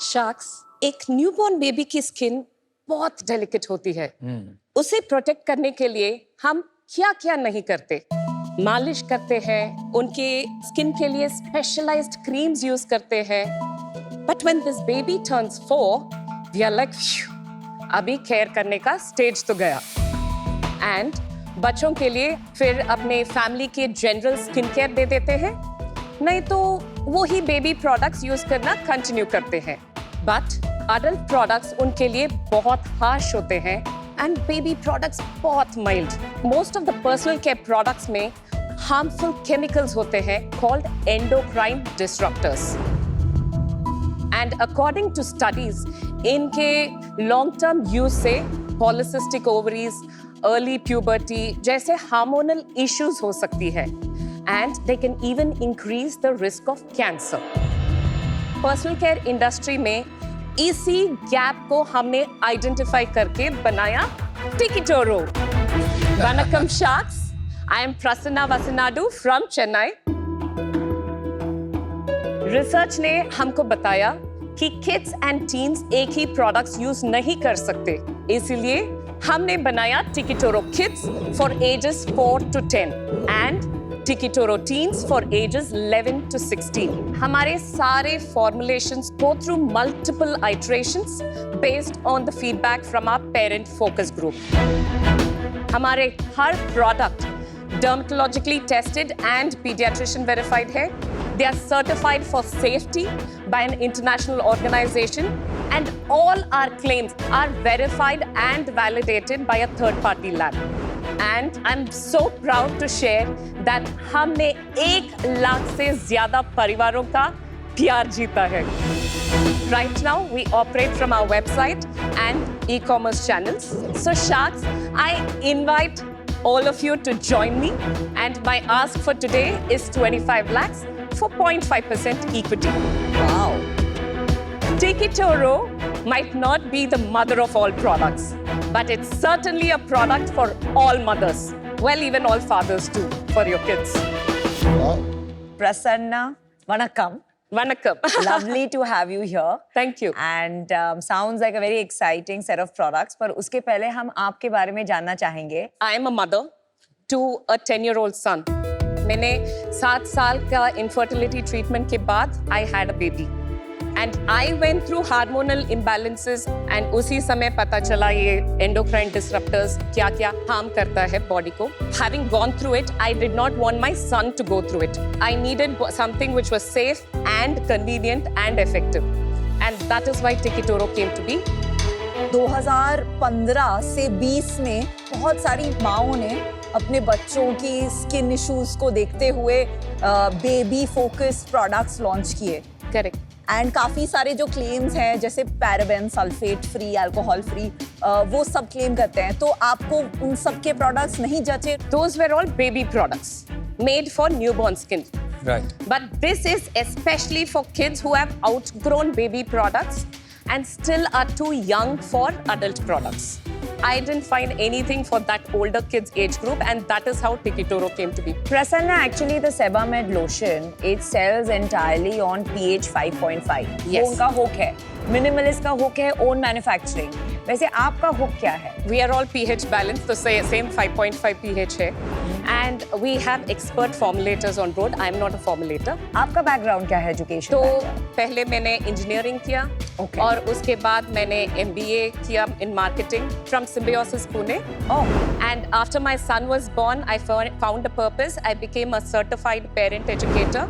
Sharks, एक newborn baby की skin बहुत डेलिकेट होती है। उसे प्रोटेक्ट करने के लिए हम क्या क्या नहीं करते। मालिश करते हैं, उनके स्किन के लिए स्पेशलाइज्ड क्रीम्स यूज करते हैं। But when this baby turns 4, we are like अभी केयर करने का स्टेज तो गया। एंड बच्चों के लिए फिर अपने फैमिली के जनरल स्किन केयर दे देते हैं, नहीं तो वो ही बेबी प्रोडक्ट्स यूज करना कंटिन्यू करते हैं। बट अडल्ट प्रोडक्ट्स उनके लिए बहुत हार्श होते हैं एंड बेबी प्रोडक्ट्स बहुत mild. Most of the personal care products में हार्मफुल केमिकल्स होते हैं called endocrine disruptors. And according to studies, इनके लॉन्ग टर्म यूज से पॉलिसिस्टिक ओवरीज, अर्ली प्यूबर्टी जैसे हार्मोनल इश्यूज हो सकती है and they can even increase the risk of cancer. Personal care industry में इसी गैप को हमने आइडेंटिफाई करके बनाया टिकिटोरो। वनक्कम sharks, I am Prasanna Vasanadu from Chennai. Research ने हमको बताया कि किड्स एंड टीन्स एक ही प्रोडक्ट्स यूज नहीं कर सकते, इसीलिए हमने बनाया Tikitoro kids for ages 4 to 10 and Tikitoro Teens for ages 11 to 16. हमारे सारे formulations go through multiple iterations based on the feedback from our parent focus group. हमारे हर product dermatologically tested and pediatrician verified है. They are certified for safety by an international organization, and all our claims are verified and validated by a third-party lab. And I'm so proud to share that हमने 1 लाख से ज्यादा परिवारों का प्यार जीता है। Right now we operate from our website and e-commerce channels. So Sharks, I invite all of you to join me, and my ask for today is 25 lakhs for 0.5% equity. Wow. Tikitoro might not be the mother of all products, but it's certainly a product for all mothers. Well, even all fathers too, for your kids. Wow. Prasanna, vanakkam. Vanakkam. Lovely to have you here. Thank you. And sounds like a very exciting set of products. पर उसके पहले हम आपके बारे में जानना चाहेंगे. I am a mother to a 10-year-old son. मैंने 7 साल का infertility treatment के बाद I had a baby. And I went through hormonal imbalances and उसी समय पता चला ये endocrine disruptors क्या-क्या harm करता है body को. Having gone through it, I did not want my son to go through it. I needed something which was safe and convenient and effective. And that is why Tikitoro came to be. 2015 से 20 में बहुत सारी माँओं ने अपने बच्चों की skin issues को देखते हुए बेबी फोकस्ड प्रोडक्ट्स लॉन्च किए. Correct. एंड काफी सारे जो क्लेम्स हैं जैसे paraben, sulphate free, alcohol free, वो सब क्लेम करते हैं. तो आपको उन सब के प्रोडक्ट्स नहीं जचे? Those were all baby products made for newborn skin. Right. But this is especially for kids who have outgrown baby products and still are too young for adult products. I didn't find anything for that older kids age group, and that is how Tikitoro came to be. Prasanna, actually the Sebamed lotion, it sells entirely on pH 5.5. Yes. वो उनका hook है. Minimalist का hook है own manufacturing. वैसे आपका hook क्या है? We are all pH balanced, the same 5.5 pH है. And we have expert formulators on board. I am not a formulator. आपका background क्या है education? तो background? पहले मैंने engineering किया. Okay. और उसके बाद मैंने MBA किया in marketing from Symbiosis Pune. Oh. And after my son was born, I found a purpose. I became a certified parent educator.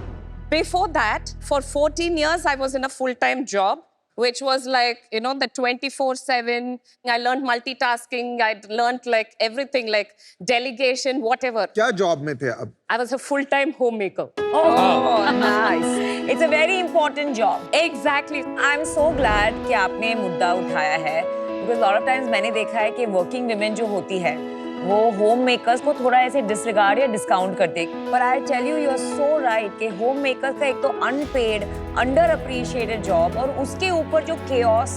Before that, for 14 years, I was in a full-time job, which was like, you know, the 24/7. I learned multitasking. I learned like everything, like delegation, whatever. क्या job में थे अब? I was a full-time homemaker. Oh, nice. It's a very important job. Exactly. I'm so glad कि आपने मुद्दा उठाया है, because a lot of times मैंने देखा है कि working women जो होती है, वो होम मेकर्स को थोड़ा ऐसे डिसरिगार्ड या डिस्काउंट करते. पर I tell you, you are so right कि होम मेकर्स का एक तो अनपेड, अंडर अप्रिशिएटेड जॉब, और उसके ऊपर जो केओस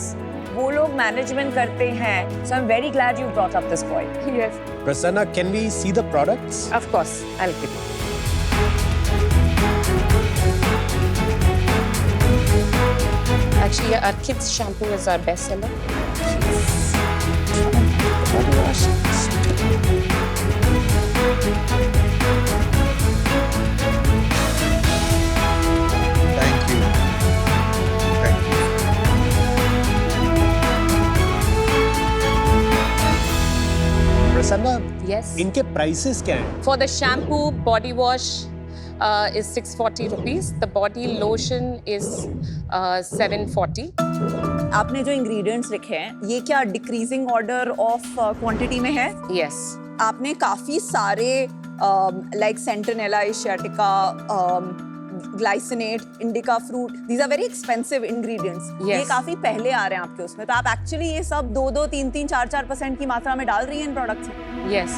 वो लोग मैनेजमेंट करते हैं. So I am very glad you brought up this point. Yes. Prasanna, can we see the products? Of course. I'll give you. Actually, our kids shampoo is our best seller. Thank you. Thank you. Prasanna, Yes. इनके prices क्या हैं? For the shampoo, body wash is 640 rupees. The body lotion is 740. आपने जो ingredients लिखे हैं ये क्या decreasing order of quantity में है? Yes. आपने काफी सारे like centella, asiatica, glycinate, indica fruit, these are very expensive ingredients. ये Yes. काफी पहले आ रहे हैं आपके उसमें, तो आप एक्चुअली ये सब 2-2, 3-3, 4-4% की मात्रा में डाल रही हैं इन प्रोडक्ट्स में? Yes.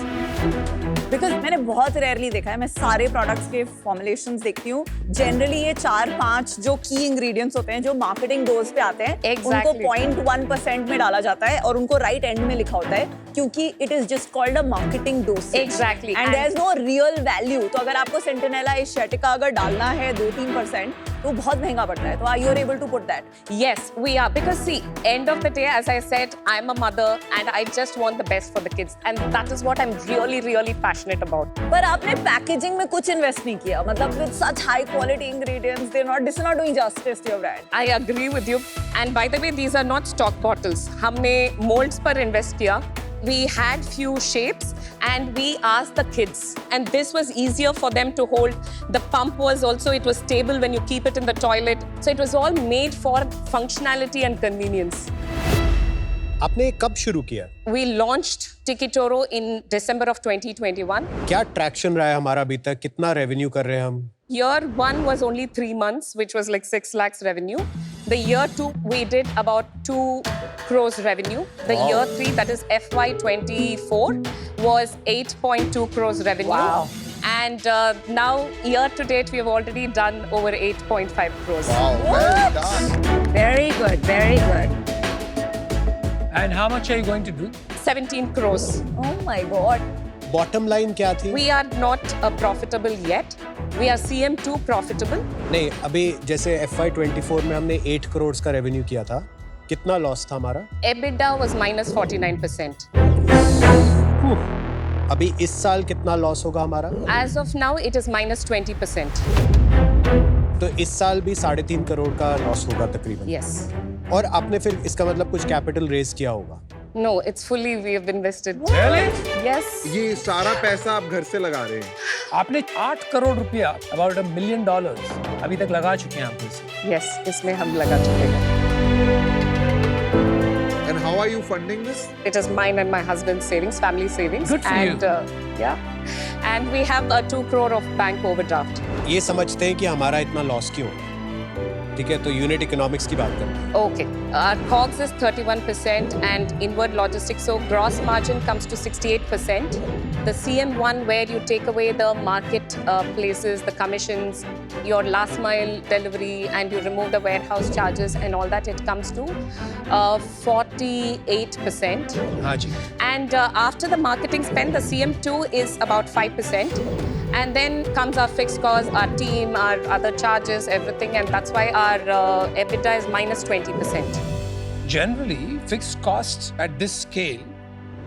बिकॉज मैंने बहुत रेयरली देखा है, मैं सारे प्रोडक्ट्स के फॉर्मुलेशंस देखती हूँ, जनरली ये 4-5 जो की इंग्रेडिएंट्स होते हैं जो मार्केटिंग डोज पे आते हैं, Exactly. उनको 0.1% में डाला जाता है और उनको राइट एंड में लिखा होता है क्योंकि it is just called a marketing dose. Exactly. And there is no real value. तो अगर आपको सेंटिनेला, एशियाटिका अगर डालना है 2-3%, तो बहुत महंगा पड़ता है। तो are you able to put that? Yes, we are. Because see, end of the day, as I said, I'm a mother and I just want the best for the kids. And that is what I'm really, really passionate about. पर आपने packaging में कुछ invest नहीं किया, मतलब with such high quality ingredients, they not, this is not doing justice to your brand. I agree with you. And by the way, these are not stock bottles. हमने molds पर invest किया. We had few shapes and we asked the kids. And this was easier for them to hold. The pump was also, it was stable when you keep it in the toilet. So it was all made for functionality and convenience. आपने कब शुरू किया? We launched Tikitoro in December of 2021. क्या traction रहा है हमारा अभी तक? कितना रेवेन्यू कर रहे हैं हम? Year 1 was only 3 months, which was like 6 lakhs revenue. The year 2, we did about 2 crores revenue. The year 3, that is FY24, was 8.2 crores revenue. Wow. And now, year to date, we have already done over 8.5 crores. Wow, well done. Very good, very good. And how much are you going to do? 17 crores. Oh my god. Bottom line क्या थी? We are not profitable yet. We are CM2 profitable. नहीं, अभी जैसे FY24 में हमने 8 करोड़ का revenue किया था, कितना लॉस था हमारा? EBITDA was minus 49%. अभी इस साल कितना लॉस होगा हमारा? As of now, it is minus 20%. तो इस साल भी 3.5 करोड़ का लॉस होगा तकरीबन। Yes. और आपने फिर इसका मतलब कुछ कैपिटल रेज किया होगा? No, it's fully we have invested. Really? Yes. ये सारा पैसा आप घर से लगा रहे हैं? आपने 8 करोड़ रुपया, about $1 million, अभी तक लगा चुके हैं आप इसमें। Yes, इसमें हम लगा चुके हैं. And how are you funding this? It is mine and my husband's savings, family savings. Good for and, you. Yeah. And we have a 2 crore of bank overdraft. ये समझते हैं कि हमारा इतना लॉस क्यों? ठीक है, तो यूनिट इकोनॉमिक्स की बात करते हैं। Okay. Our COGS is 31% and inward logistics, so gross margin comes to 68%. The CM1, where you take away the market places, the commissions, your last mile delivery, and you remove the warehouse charges and all that, it comes to 48%. हाँ जी। And after the marketing spend, the CM2 is about 5%. And then comes our fixed costs, our team, our other charges, everything. And that's why our EBITDA is minus 20%. Generally, fixed costs at this scale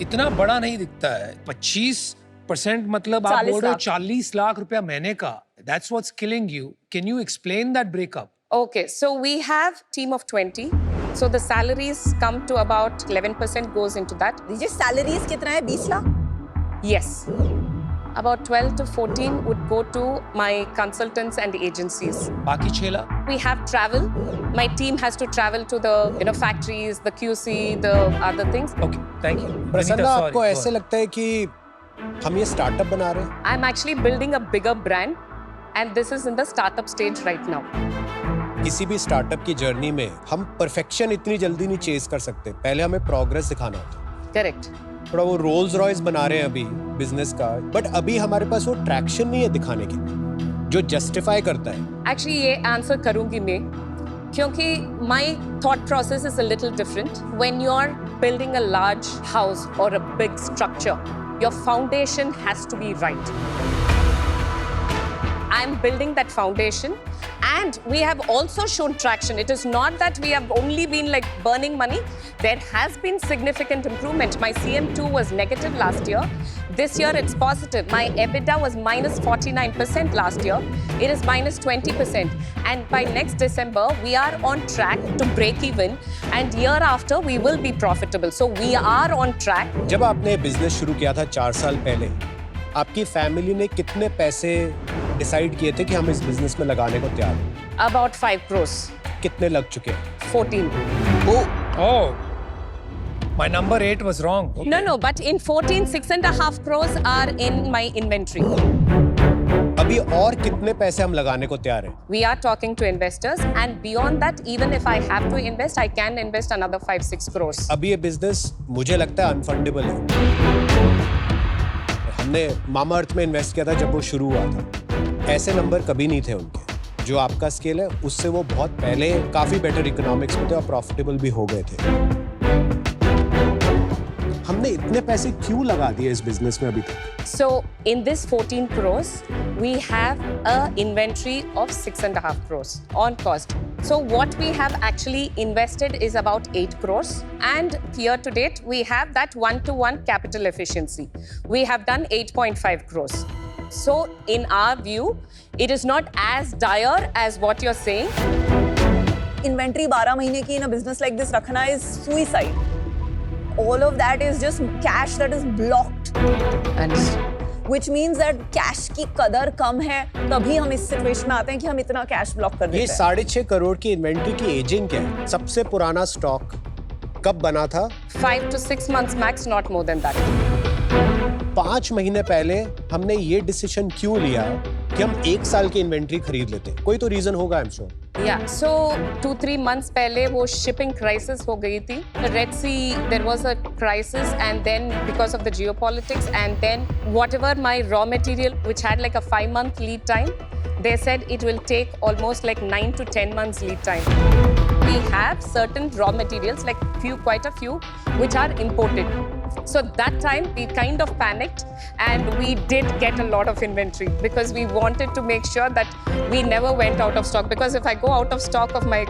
इतना बड़ा नहीं दिखता है। 25% मतलब आप 40 बोल रहे हो लाख। 40 लाख रुपया महीने का। That's what's killing you. Can you explain that breakup? Okay, so we have team of 20. So the salaries come to about 11% goes into that. दीजिए, सैलरीज कितना है? 20 lakh? Yes. About 12 to 14 would go to my consultants and agencies. बाकी 6 lakh? We have travel. My team has to travel to the factories, the QC, the other things. Okay, thank you. Prasanna, Anita, आपको sorry, ऐसे go लगता है कि हम ये startup बना रहे हैं? I'm actually building a bigger brand, and this is in the startup stage right now. किसी भी स्टार्टअप की जर्नी में हम परफेक्शन इतनी जल्दी नहीं चेज कर सकते। पहले हमें प्रोग्रेस दिखाना होता है। Correct. थोड़ा वो रोल्स रॉयस बना रहे हैं अभी बिजनेस का, बट अभी हमारे पास वो ट्रैक्शन नहीं है दिखाने के लिए जो जस्टिफाई करता है। Actually, ये आंसर करूंगी मैं, क्योंकि my thought process is a little different. When you're building a large house or a big structure, your foundation has to be right. I'm building that foundation. And we have also shown traction. It is not that we have only been like burning money. There has been significant improvement. My CM2 was negative last year. This year it's positive. My EBITDA was minus 49% last year. It is minus 20%. And by next December, we are on track to break even. And year after, we will be profitable. So we are on track. जब आपने business शुरू किया था 4 साल पहले, आपकी family ने कितने पैसे डिसाइड किए थे कि हम इस बिजनेस में लगाने को तैयार हैं? About 5 crores. कितने लग चुके हैं? 14. Oh, my number 8 was wrong. Okay. No, but in 14, 6.5 crores are in my inventory. अभी और कितने पैसे हम लगाने को तैयार हैं? We are talking to investors, and beyond that, even if I have to invest, I can invest another 5-6 crores. अभी ये बिजनेस मुझे लगता है अनफंडेबल है। हमने मामा अर्थ में इन्वेस्ट किया था जब वो शुरू हुआ था। ऐसे नंबर कभी नहीं थे उनके। जो आपका स्केल है उससे वो बहुत पहले काफी बेटर इकोनॉमिक्स में थे और प्रॉफिटेबल भी हो गए थे। हमने इतने पैसे क्यों लगा दिए इस बिजनेस में अभी तक? So in this 14 crores, we have a inventory of 6.5 crores on cost. So what we have actually invested is about 8 crores, and year to date we have that 1-to-1 capital efficiency. We have done 8.5 crores. So in our view, it is not as dire as what you're saying. Inventory 12 महीने की इन a business like this रखना is suicide. All of that is just cash that is blocked. Which means that cash की कदर कम है, तभी हम इस situation में आते हैं कि हम इतना कैश ब्लॉक कर देते हैं. ये 6.5 करोड़ की इन्वेंट्री की एजिंग क्या है? सबसे पुराना स्टॉक कब बना था? 5 to 6 months max, not more than that. 5 महीने पहले हमने ये डिसीजन क्यों लिया कि हम 1 साल की इन्वेंट्री खरीद लेते? कोई तो रीजन होगा, I am sure. Yeah, so 2-3 months पहले वो shipping crisis हो गई थी. The Red Sea, there was a crisis, and then because of the geopolitics, and then whatever my raw material, which had like a 5-month lead time, they said it will take almost like 9 to 10 months lead time. We have certain raw materials, like quite a few, which are imported. So that time we kind of panicked, and we did get a lot of inventory because we wanted to make sure that we never went out of stock. Because if I go out of stock of my,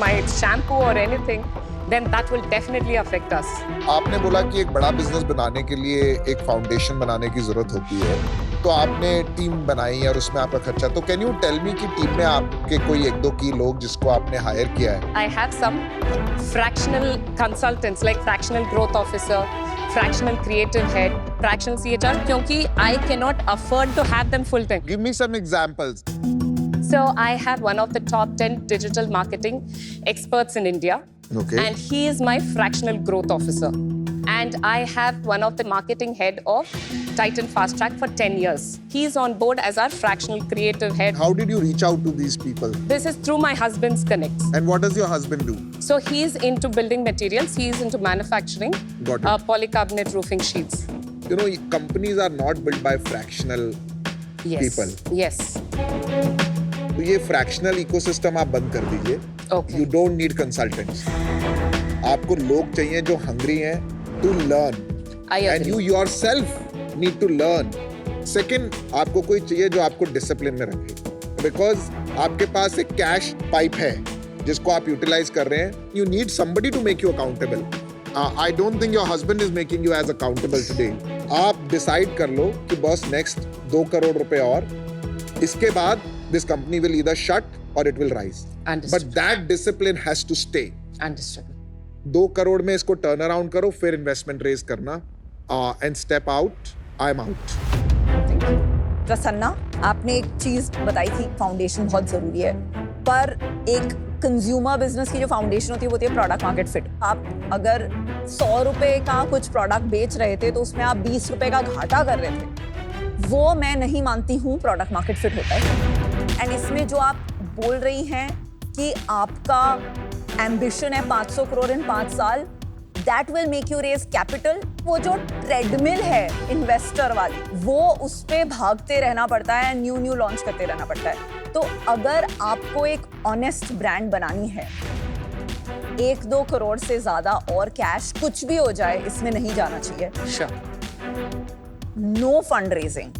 my shampoo or anything, then that will definitely affect us. आपने बोला कि एक बड़ा business बनाने के लिए एक foundation बनाने की जरूरत होती है, तो आपने टीम बनाई और उसमें आपका खर्चा. तो कैन यू टेल मी कि टीम में आपके कोई 1-2 की लोग जिसको आपने हायर किया है? I have some fractional consultants like fractional growth officer, fractional creative head, fractional CHR, क्योंकि I cannot afford to have them full time. Give me some examples. So I have one of the top 10 digital marketing experts in India. Okay. And he is my fractional growth officer. And I have one of the marketing head of Titan Fast Track for 10 years. He's on board as our fractional creative head. How did you reach out to these people? This is through my husband's connects. And what does your husband do? So he's into building materials. He's into manufacturing. Got it. Polycarbonate roofing sheets. You know, companies are not built by fractional Yes. people. Yes. तो ये fractional ecosystem आप बंद कर दीजिए. Okay. You don't need consultants. आपको लोग चाहिए जो हंग्री हैं to learn, I and agree. You yourself need to learn. Second, आपको कोई चाहिए जो आपको डिसिप्लिन में रखे, बिकॉज आपके पास एक कैश पाइप है जिसको आप यूटिलाइज कर रहे हैं. You need somebody to make you accountable. I don't think your husband is making you as accountable today. आप डिसाइड कर लो कि बस नेक्स्ट 2 करोड़ रुपए और, इसके बाद this company will either shut or it will rise. Understood. But that discipline has to stay. Understood. 2 crore में इसको टर्न अराउंड करो, फिर इन्वेस्टमेंट रेज करना, and step out. I am out. Prasanna, आपने एक चीज बताई थी, फाउंडेशन बहुत जरूरी है, पर एक कंज्यूमर बिजनेस की जो फाउंडेशन होती है प्रोडक्ट मार्केट फिट. आप अगर 100 रुपए का कुछ प्रोडक्ट बेच रहे थे तो उसमें आप 20 रुपए का घाटा कर रहे थे, वो मैं नहीं मानती हूँ प्रोडक्ट मार्केट फिट होता है. एंड इसमें जो आप बोल रही हैं कि आपका एम्बिशन है 500 करोड़ इन 5 साल, that will make you raise capital. वो जो ट्रेडमिल है इन्वेस्टर वाली, वो उस पे भागते रहना पड़ता है, न्यू लॉन्च करते रहना पड़ता है. तो अगर आपको एक ऑनेस्ट ब्रांड बनानी है, 1-2 करोड़ से ज्यादा और कैश कुछ भी हो जाए इसमें नहीं जाना चाहिए. Sure. No fund raising.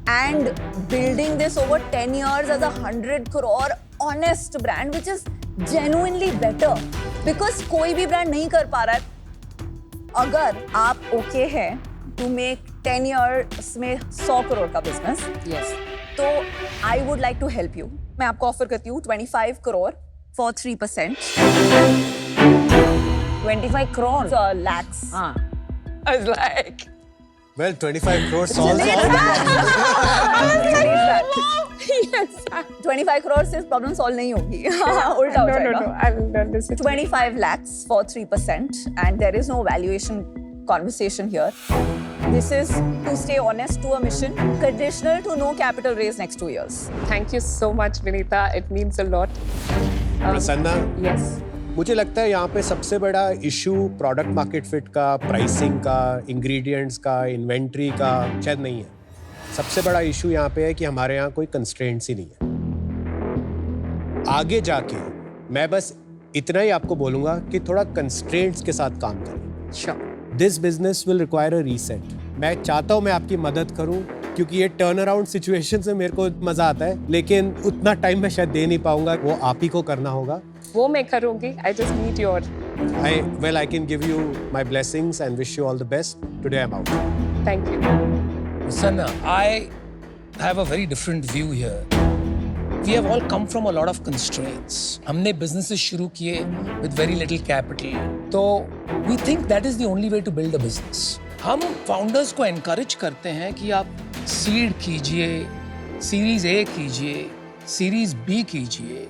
and building this over 10 years as a 100 crore honest brand which is genuinely better because कोई भी brand नहीं कर पा रहा है. अगर आप okay हैं to make 10 years में 100 crore का business, Yes. तो I would like to help you. मैं आपको ऑफर करती हूँ 25 crore for 3%. 25 crore. Lakhs. हाँ. I was like, Well, 25 crores solves all. Yes. 25 crore से प्रॉब्लम सॉल्व नहीं होगी. उल्टा हो जाएगा. I will not listen. 25 lakhs for 3% and there is no valuation conversation here. This is to stay honest to a mission, conditional to no capital raise next 2 years. Thank you so much, Vinita. It means a lot. Prasanna, Yes. मुझे लगता है यहाँ पे सबसे बड़ा issue product market fit का, pricing का, ingredients का, इन्वेंट्री का शायद नहीं है. सबसे बड़ा इशू यहाँ पे है कि हमारे यहाँ कोई कंस्ट्रेंट्स ही नहीं है. आगे जाके मैं बस इतना ही आपको बोलूंगा कि थोड़ा कंस्ट्रेंट्स के साथ काम करें. Sure. This business will require a reset. मैं चाहता हूँ मैं आपकी मदद करूँ क्योंकि ये टर्न अराउंड सिचुएशन से मेरे को मजा आता है, लेकिन उतना टाइम मैं शायद दे नहीं पाऊंगा. वो आप ही को करना होगा. वो मैं करूँगी. I just need your. I can give you my blessings and wish you all the best. Today I'm out. Thank you. Sanna, I have a very different view here. We have all come from a lot of constraints. हमने businesses शुरू किए with very little capital. तो we think that is the only way to build a business. हम founders को encourage करते हैं कि आप seed कीजिए, series A कीजिए, series B कीजिए.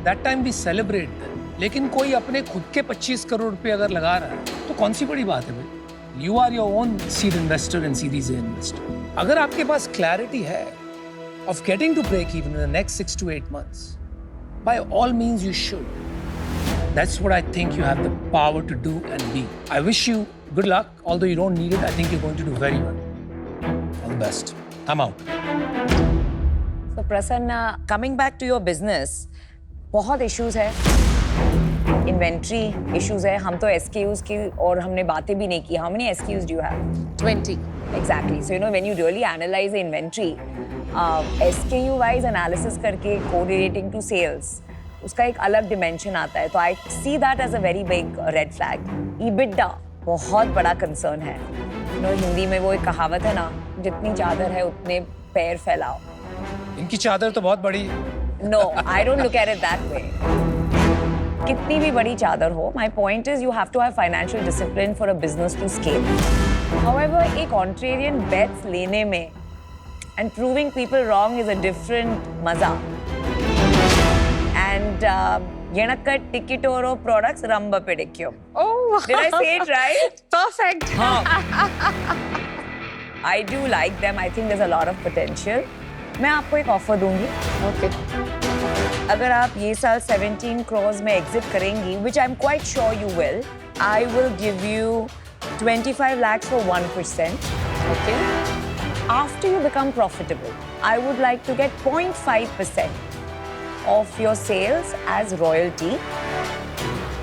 That time we celebrate them. लेकिन कोई अपने खुद के 25 करोड़ रुपए अगर लगा रहा है तो कौन सी बड़ी बात है भाई? You are your own seed investor and series A investor. अगर आपके पास clarity है of getting to break even in the next 6 to 8 months, by all means you should. That's what I think you have the power to do and be. I wish you good luck, although you don't need it. I think you're going to do very well. All the best. I'm out. so Prasanna, coming back to your business, बहुत issues है. Inventory issues है. हम तो SKUs की और हमने बातें भी नहीं की. How many SKUs do you have? 20. Exactly. So when you really analyze the inventory, SKU wise analysis करके correlating to sales, उसका एक अलग dimension आता है. तो I see that as a very big red flag. EBITDA बहुत बड़ा concern है. हिंदी में वो एक कहावत है ना, जितनी चादर है उतने पैर फैलाओ. इनकी चादर तो बहुत बड़ी. No, I don't look at it that way. कितनी भी बड़ी चादर हो, my point is you have to have financial discipline for a business to scale. However, एक contrarian bets लेने में and proving people wrong is a different मजा. And Yenakka Tikitoro products Ramba Pedicure. Oh. Did I say it right? Perfect. I do like them. I think there's a lot of potential. मैं आपको एक offer दूंगी. Okay. अगर आप ये साल 17 crores में एग्जिट करेंगी, which I'm quite sure you will, I will give you 25 lakhs for 1%. Okay. After you become profitable, I would like to get 0.5% of your sales as royalty,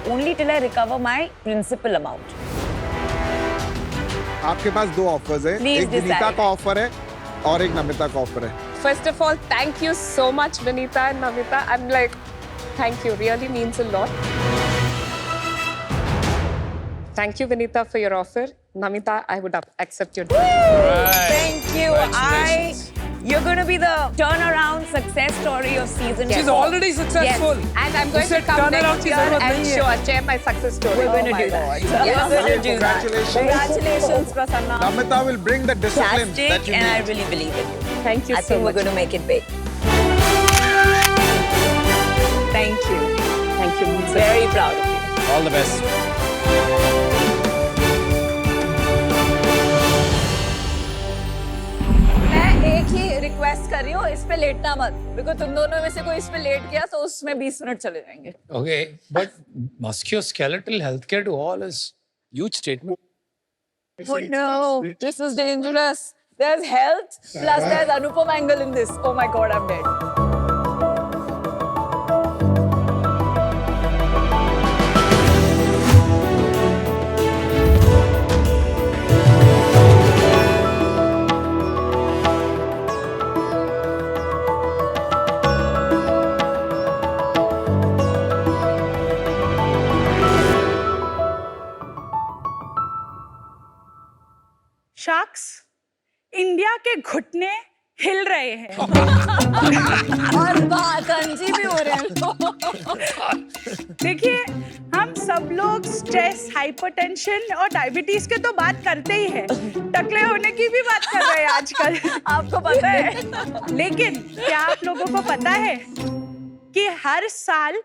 only till I recover my principal amount. आपके पास दो offers है. Please एक Vinita decide. का offer है और एक नमिता का offer है. First of all, thank you so much, Vinita and Namita. I'm like, thank you. Really means a lot. Thank you, Vinita, for your offer. Namita, I would accept your deal. Thank you. Congratulations. You're going to be the turnaround success story of season. She's 4. already successful. Yes. And I'm going उसे to come turnaround next की year जरूरत and नहीं है. share my success story. We're going to Oh do my that. God. We're going to do that. Congratulations. Congratulations, Prasanna. Namita will bring the discipline that Fantastic, you and I need. really believe in you. Thank you I so think we're much. going to make it big. Thank you. Thank you. Means a lot. Very proud of you. All the best. मैं एक ही request कर रही हूँ, इस पे लेटना मत, because तुम दोनों में से कोई इस पे लेट गया तो उसमें 20 मिनट चले जाएंगे. Okay, but musculoskeletal healthcare to all is huge statement. Oh no, this is dangerous. There's health plus there's Anupam angle in this. Oh my God, I'm dead. Sharks, India के घुटने हिल रहे हैं। और कंजी भी हो रहे हैं। देखिए, हम सब लोग स्ट्रेस, हाइपरटेंशन और डायबिटीज के तो बात करते ही हैं, टकले होने की भी बात कर रहे हैं आजकल। आपको पता है? लेकिन क्या आप लोगों को पता है कि हर साल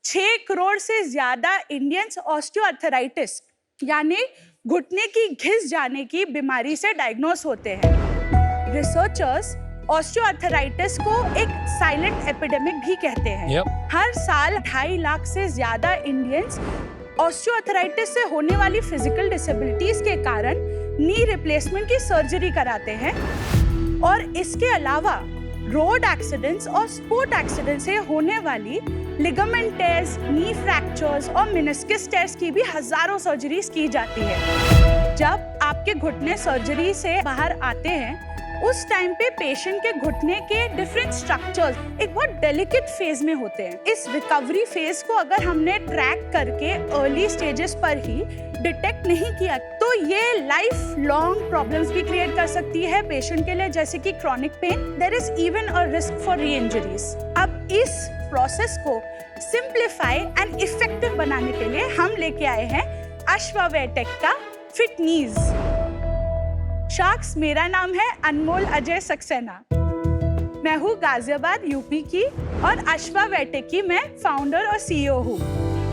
6 करोड़ से ज्यादा इंडियंस ऑस्टियोआर्थराइटिस यानी घुटने की घिस जाने की बीमारी से डायग्नोस होते हैं। रिसर्चर्स ऑस्टियोआर्थराइटिस को एक साइलेंट एपिडेमिक भी कहते हैं। Yep. हर साल 2.5 लाख से ज्यादा इंडियंस ऑस्टियोआर्थराइटिस से होने वाली फिजिकल डिसेबिलिटीज के कारण नी रिप्लेसमेंट की सर्जरी कराते हैं। और इसके अलावा रोड एक्सीडेंट्स और स्पोर्ट एक्सीडेंट से होने वाली लिगामेंट टेयर्स, नी फ्रैक्चर्स और मेनिस्कस टेयर्स की भी हजारों सर्जरीज की जाती है। जब आपके घुटने सर्जरी से बाहर आते हैं, उस टाइम पे पेशेंट के घुटने के डिफरेंट स्ट्रक्चर्स एक बहुत डेलिकेट फेज में होते हैं। इस रिकवरी फेज को अगर हमने ट्रैक करके अर्ली स्टेजेस पर ही डिटेक्ट नहीं किया तो ये लाइफ लॉन्ग प्रॉब्लम्स भी क्रिएट कर सकती है पेशेंट के लिए, जैसे कि chronic pain. There is even a risk for reinjuries. अब इस प्रोसेस को सिंप्लीफाई एंड इफेक्टिव बनाने के लिए हम लेके आए हैं अश्वावेटेक का फिट नीज। शार्क्स, मेरा नाम है अनमोल अजय सक्सेना। मैं हूँ गाजियाबाद यूपी की और अश्वावेटेक की मैं फाउंडर और सीईओ हूँ।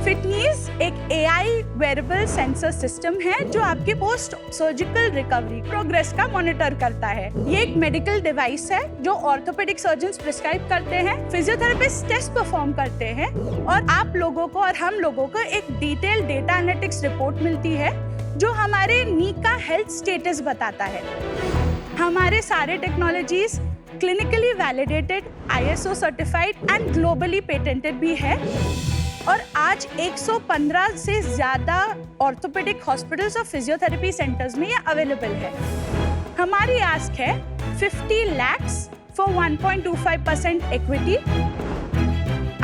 फिटनीज एक AI वेरेबल सेंसर सिस्टम है जो आपके पोस्ट सर्जिकल रिकवरी प्रोग्रेस का मॉनिटर करता है। ये एक मेडिकल डिवाइस है जो ऑर्थोपेडिक सर्जन्स प्रिस्क्राइब करते हैं, फिजियोथेरेपिस्ट टेस्ट परफॉर्म करते हैं और आप लोगों को और हम लोगों को एक डिटेल डेटा एनालिटिक्स रिपोर्ट मिलती है जो हमारे नी का हेल्थ स्टेटस बताता है। हमारे सारे technologies clinically validated, ISO certified and globally patented भी है और आज 115 से ज्यादा ऑर्थोपेडिक हॉस्पिटल्स और फिजियोथेरेपी सेंटर्स में ये अवेलेबल है। हमारी आस्क है 50 lakhs फॉर 1.25% इक्विटी।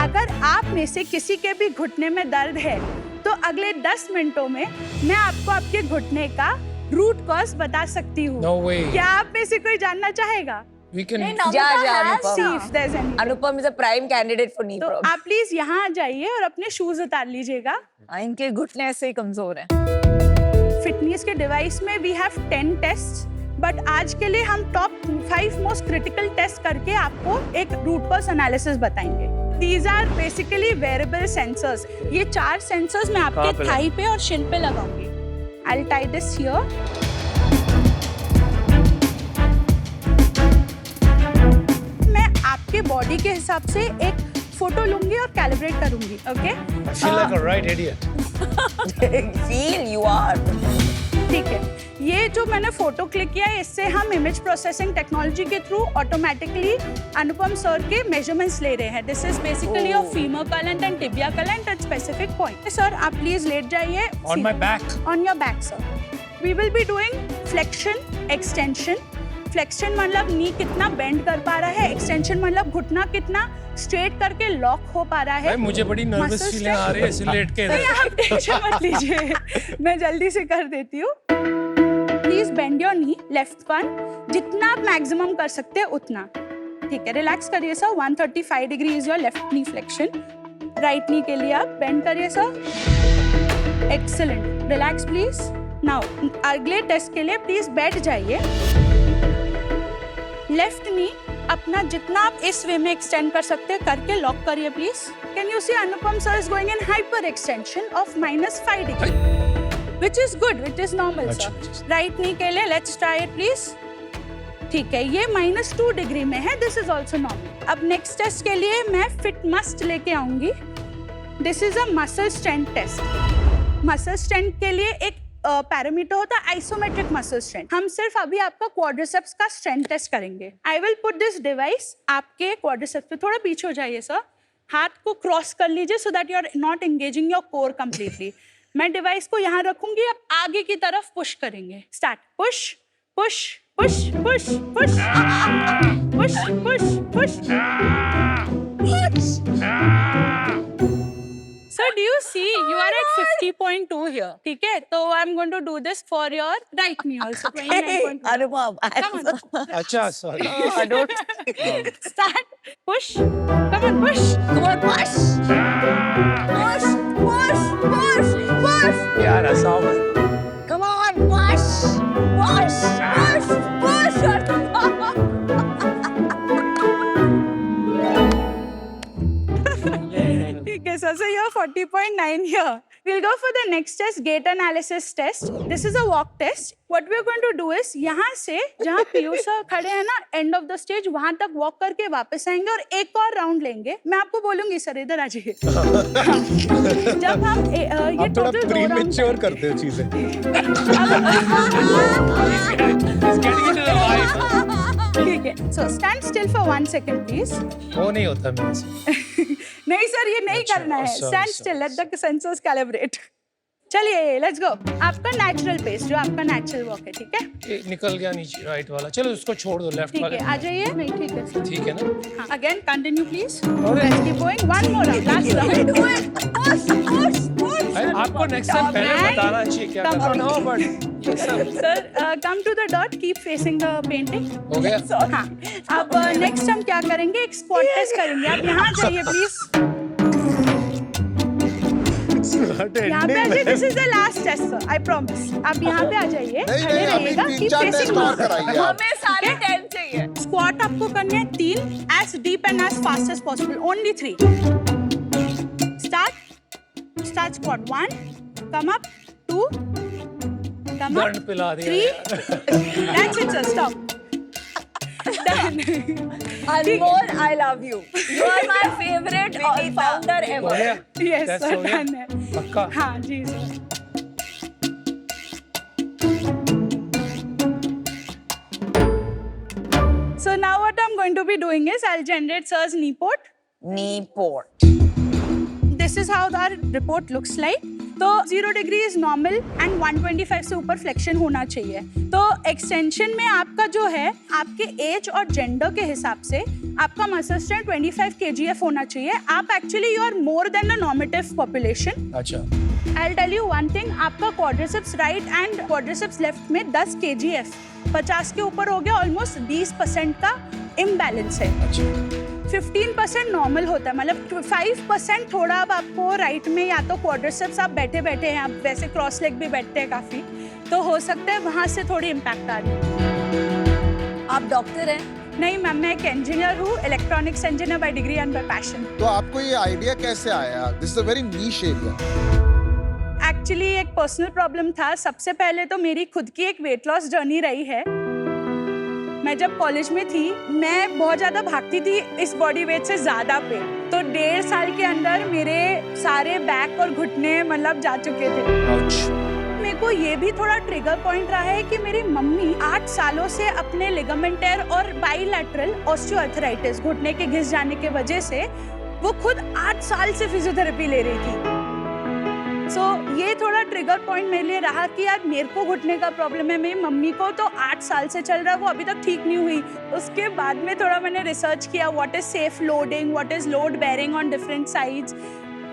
अगर आप में से किसी के भी घुटने में दर्द है तो अगले 10 मिनटों में मैं आपको आपके घुटने का रूट कॉज बता सकती हूँ। No way. क्या आप में से कोई जानना चाहेगा? We can. जा See if there's any. Anupam is a prime candidate for knee तो problems. आप प्लीज यहाँ आ जाइए और अपने शूज उतार लीजिएगा। इनके घुटने ऐसे ही कमजोर हैं। फिटनेस के डिवाइस में वी हैव 10 टेस्ट, बट आज के लिए हम टॉप 5 मोस्ट क्रिटिकल टेस्ट करके आपको एक रूट कॉज एनालिसिस बताएंगे। These are basically wearable sensors. ये 4 सेंसर्स मैं आपके थाई पे और शिन पे लगाऊंगी। I'll tie this here. मैं आपके बॉडी के हिसाब से एक फोटो लूंगी और कैलिब्रेट करूंगी, okay? I feel like a right idiot. Feel you are. ठीक है, ये जो मैंने फोटो क्लिक किया है इससे हम इमेज प्रोसेसिंग टेक्नोलॉजी के थ्रू ऑटोमेटिकली अनुपम सर के मेजरमेंट्स ले रहे हैं। This is basically of femur कलेंट एंड टिबिया कलेंट एट स्पेसिफिक पॉइंट। सर आप प्लीज लेट जाइए। On my back. On your back sir. We will be doing flexion, extension. Flexion मतलब नी कितना बेंड कर पा रहा है, एक्सटेंशन मतलब घुटना कितना स्ट्रेट करके लॉक हो पा रहा है। भाई मुझे बड़ी नर्वस Muscle फीलिंग आ रही है इसे लेट के नहीं, इधर। आप टेंशन मत लीजिए, मैं जल्दी से कर देती हूँ। Please bend your knee, left one, जितना आप मैक्सिमम कर सकते हैं उतना। ठीक है, रिलैक्स करिए sir. 135 degree is your left knee flexion. Right knee के लिए आप बेंड करिए sir. Excellent, relax please. Now अगले टेस्ट के लिए प्लीज बैठ जाइए। लेफ्ट नी अपना जितना आप इस वे में एक्सटेंड कर सकते हैं करके लॉक करिए please. Can you see Anupam sir is going in hyperextension of -5 degree, which is good, which is normal sir. Right knee के लिए लेट्स ट्राई इट प्लीज। ठीक है, ये -2 डिग्री में है, दिस इज ऑल्सो नॉर्मल। अब next test के लिए मैं फिट मस्ट लेके आऊंगी। This is a muscle strength test. Muscle strength के लिए एक पैरामीटर होता है आइसोमेट्रिक मसल स्ट्रेंथ। हम सिर्फ अभी आपका क्वाड्रिसेप्स का स्ट्रेंथ टेस्ट करेंगे। I will put this device आपके क्वाड्रिसेप्स पे, थोड़ा पीछे हो जाइए सर। हाथ को क्रॉस कर लीजिए so that you are not engaging your core completely. मैं डिवाइस को यहाँ रखूंगी, आप आगे की तरफ पुश करेंगे। Start, push push push push push push push push. So do you see you are at 50.2 here, ठीक है? तो I'm going to do this for your right knee also. 29.2. Anupam, Come on. अच्छा, sorry. I don't. Start. Push. Come on, push. Come on, push. Push, push, push, push. यार ऐसा मत. Come on, push, push, push, push. ठीक है, so you're 40.9 here. We'll go for the next test, gait analysis test. This is a walk test. What we're going to do is यहाँ से जहाँ Piyush sir खड़े हैं ना, end of the stage, वहाँ तक walk करके वापस आएंगे और एक और राउंड लेंगे. मैं आपको बोलूंगी सर इधर आ जाइए. जब हम ये आप थोड़ा total 2 प्रीमेच्योर rounds करते हो चीजें. ठीक है. So stand still for 1 second, please. वो नहीं होता मेरे से. नहीं सर, ये नहीं अच्छा, करना है. sorry, Stand sorry, still, let the sensors calibrate. चलिए, let's go. आपका natural pace, जो आपका natural walk है, ठीक है? ये निकल गया नीचे राइट वाला. चलो उसको छोड़ दो लेफ्ट ठीक वाले. है, आ जाइए. नहीं, ठीक है सर. ठीक है ना. हाँ, again, continue please. अरे. Let's keep going. One more round. Last round. Do it. Push, push, push. अरे आपको नेक्स्ट टाइम पहले man. बताना चाहिए क्या Come करना. on. नो बट ये सब Sir, come to the dot. Keep facing the painting. हो गया. हाँ. अब next हम क्या करेंगे? एक squat test करेंगे. आप यहाँ जाइए please. यहाँ पे आ जाइए. This is the last test, sir. I promise. आप यहाँ पे आ जाइए. नहीं खड़े नहीं अभी रहिएगा. Keep 3-4 facing टेस्ट और me. कराइए आप. हमें सारे 10 चाहिए. Squat आपको करने हैं 3, as deep and as fast as possible. Only 3. Start squat. 1, come up. 2, come up. दर्द पिला दिया 3. यार. That's it, sir. Stop. Done. Anmol, I love you. You are my favorite founder हो ever. गया. Yes, Test sir. हो गया? Done है. पक्का. हाँ जी sir. So now what I'm going to be doing is I'll generate sir's knee port. Knee port. This is how our report looks like. तो 0 degree is normal and 125 से ऊपर flexion होना चाहिए. तो एक्सटेंशन में आपका जो है आपके एज और जेंडर के हिसाब से आपका मसल स्ट्रेंथ 25 kgf होना चाहिए. आप actually you are more than the normative population. अच्छा. I'll tell you one thing, आपका quadriceps right and quadriceps left में 10 kgf 50 के ऊपर हो गया. ऑलमोस्ट 20% का इम्बैलेंस है. अच्छा. 15% नॉर्मल होता है. मतलब 5% थोड़ा अब आपको राइट में या तो क्वाड्रिसेप्स आप बैठे बैठे हैं, आप वैसे क्रॉस लेग भी बैठते हैं काफी, तो हो सकता है वहां से थोड़ी इम्पैक्ट आ रही. आप डॉक्टर हैं? नहीं मैम, मैं एक इंजीनियर हूँ, electronics engineer by degree and bye passion. तो आपको ये आइडिया कैसे आया? This is a very niche area. Actually एक पर्सनल प्रॉब्लम था. सबसे पहले तो मेरी खुद की एक वेट लॉस जर्नी रही है. मैं जब कॉलेज में थी मैं बहुत ज़्यादा भागती थी इस बॉडी वेट से ज़्यादा पे. तो 1.5 साल के अंदर मेरे सारे बैक और घुटने मतलब जा चुके थे. मेरे को ये भी थोड़ा ट्रिगर पॉइंट रहा है कि मेरी मम्मी 8 सालों से अपने लिगामेंट टेयर और बाइलैटरल ऑस्टियोआर्थराइटिस घुटने के घिस जाने के वजह से वो खुद 8 साल से फिजियोथेरेपी ले रही थी. सो ये थोड़ा ट्रिगर पॉइंट मेरे लिए रहा कि यार मेरे को घुटने का प्रॉब्लम है, मेरी मम्मी को तो 8 साल से चल रहा है, वो अभी तक ठीक नहीं हुई. उसके बाद में थोड़ा मैंने रिसर्च किया what is safe loading, what is load bearing on different sides.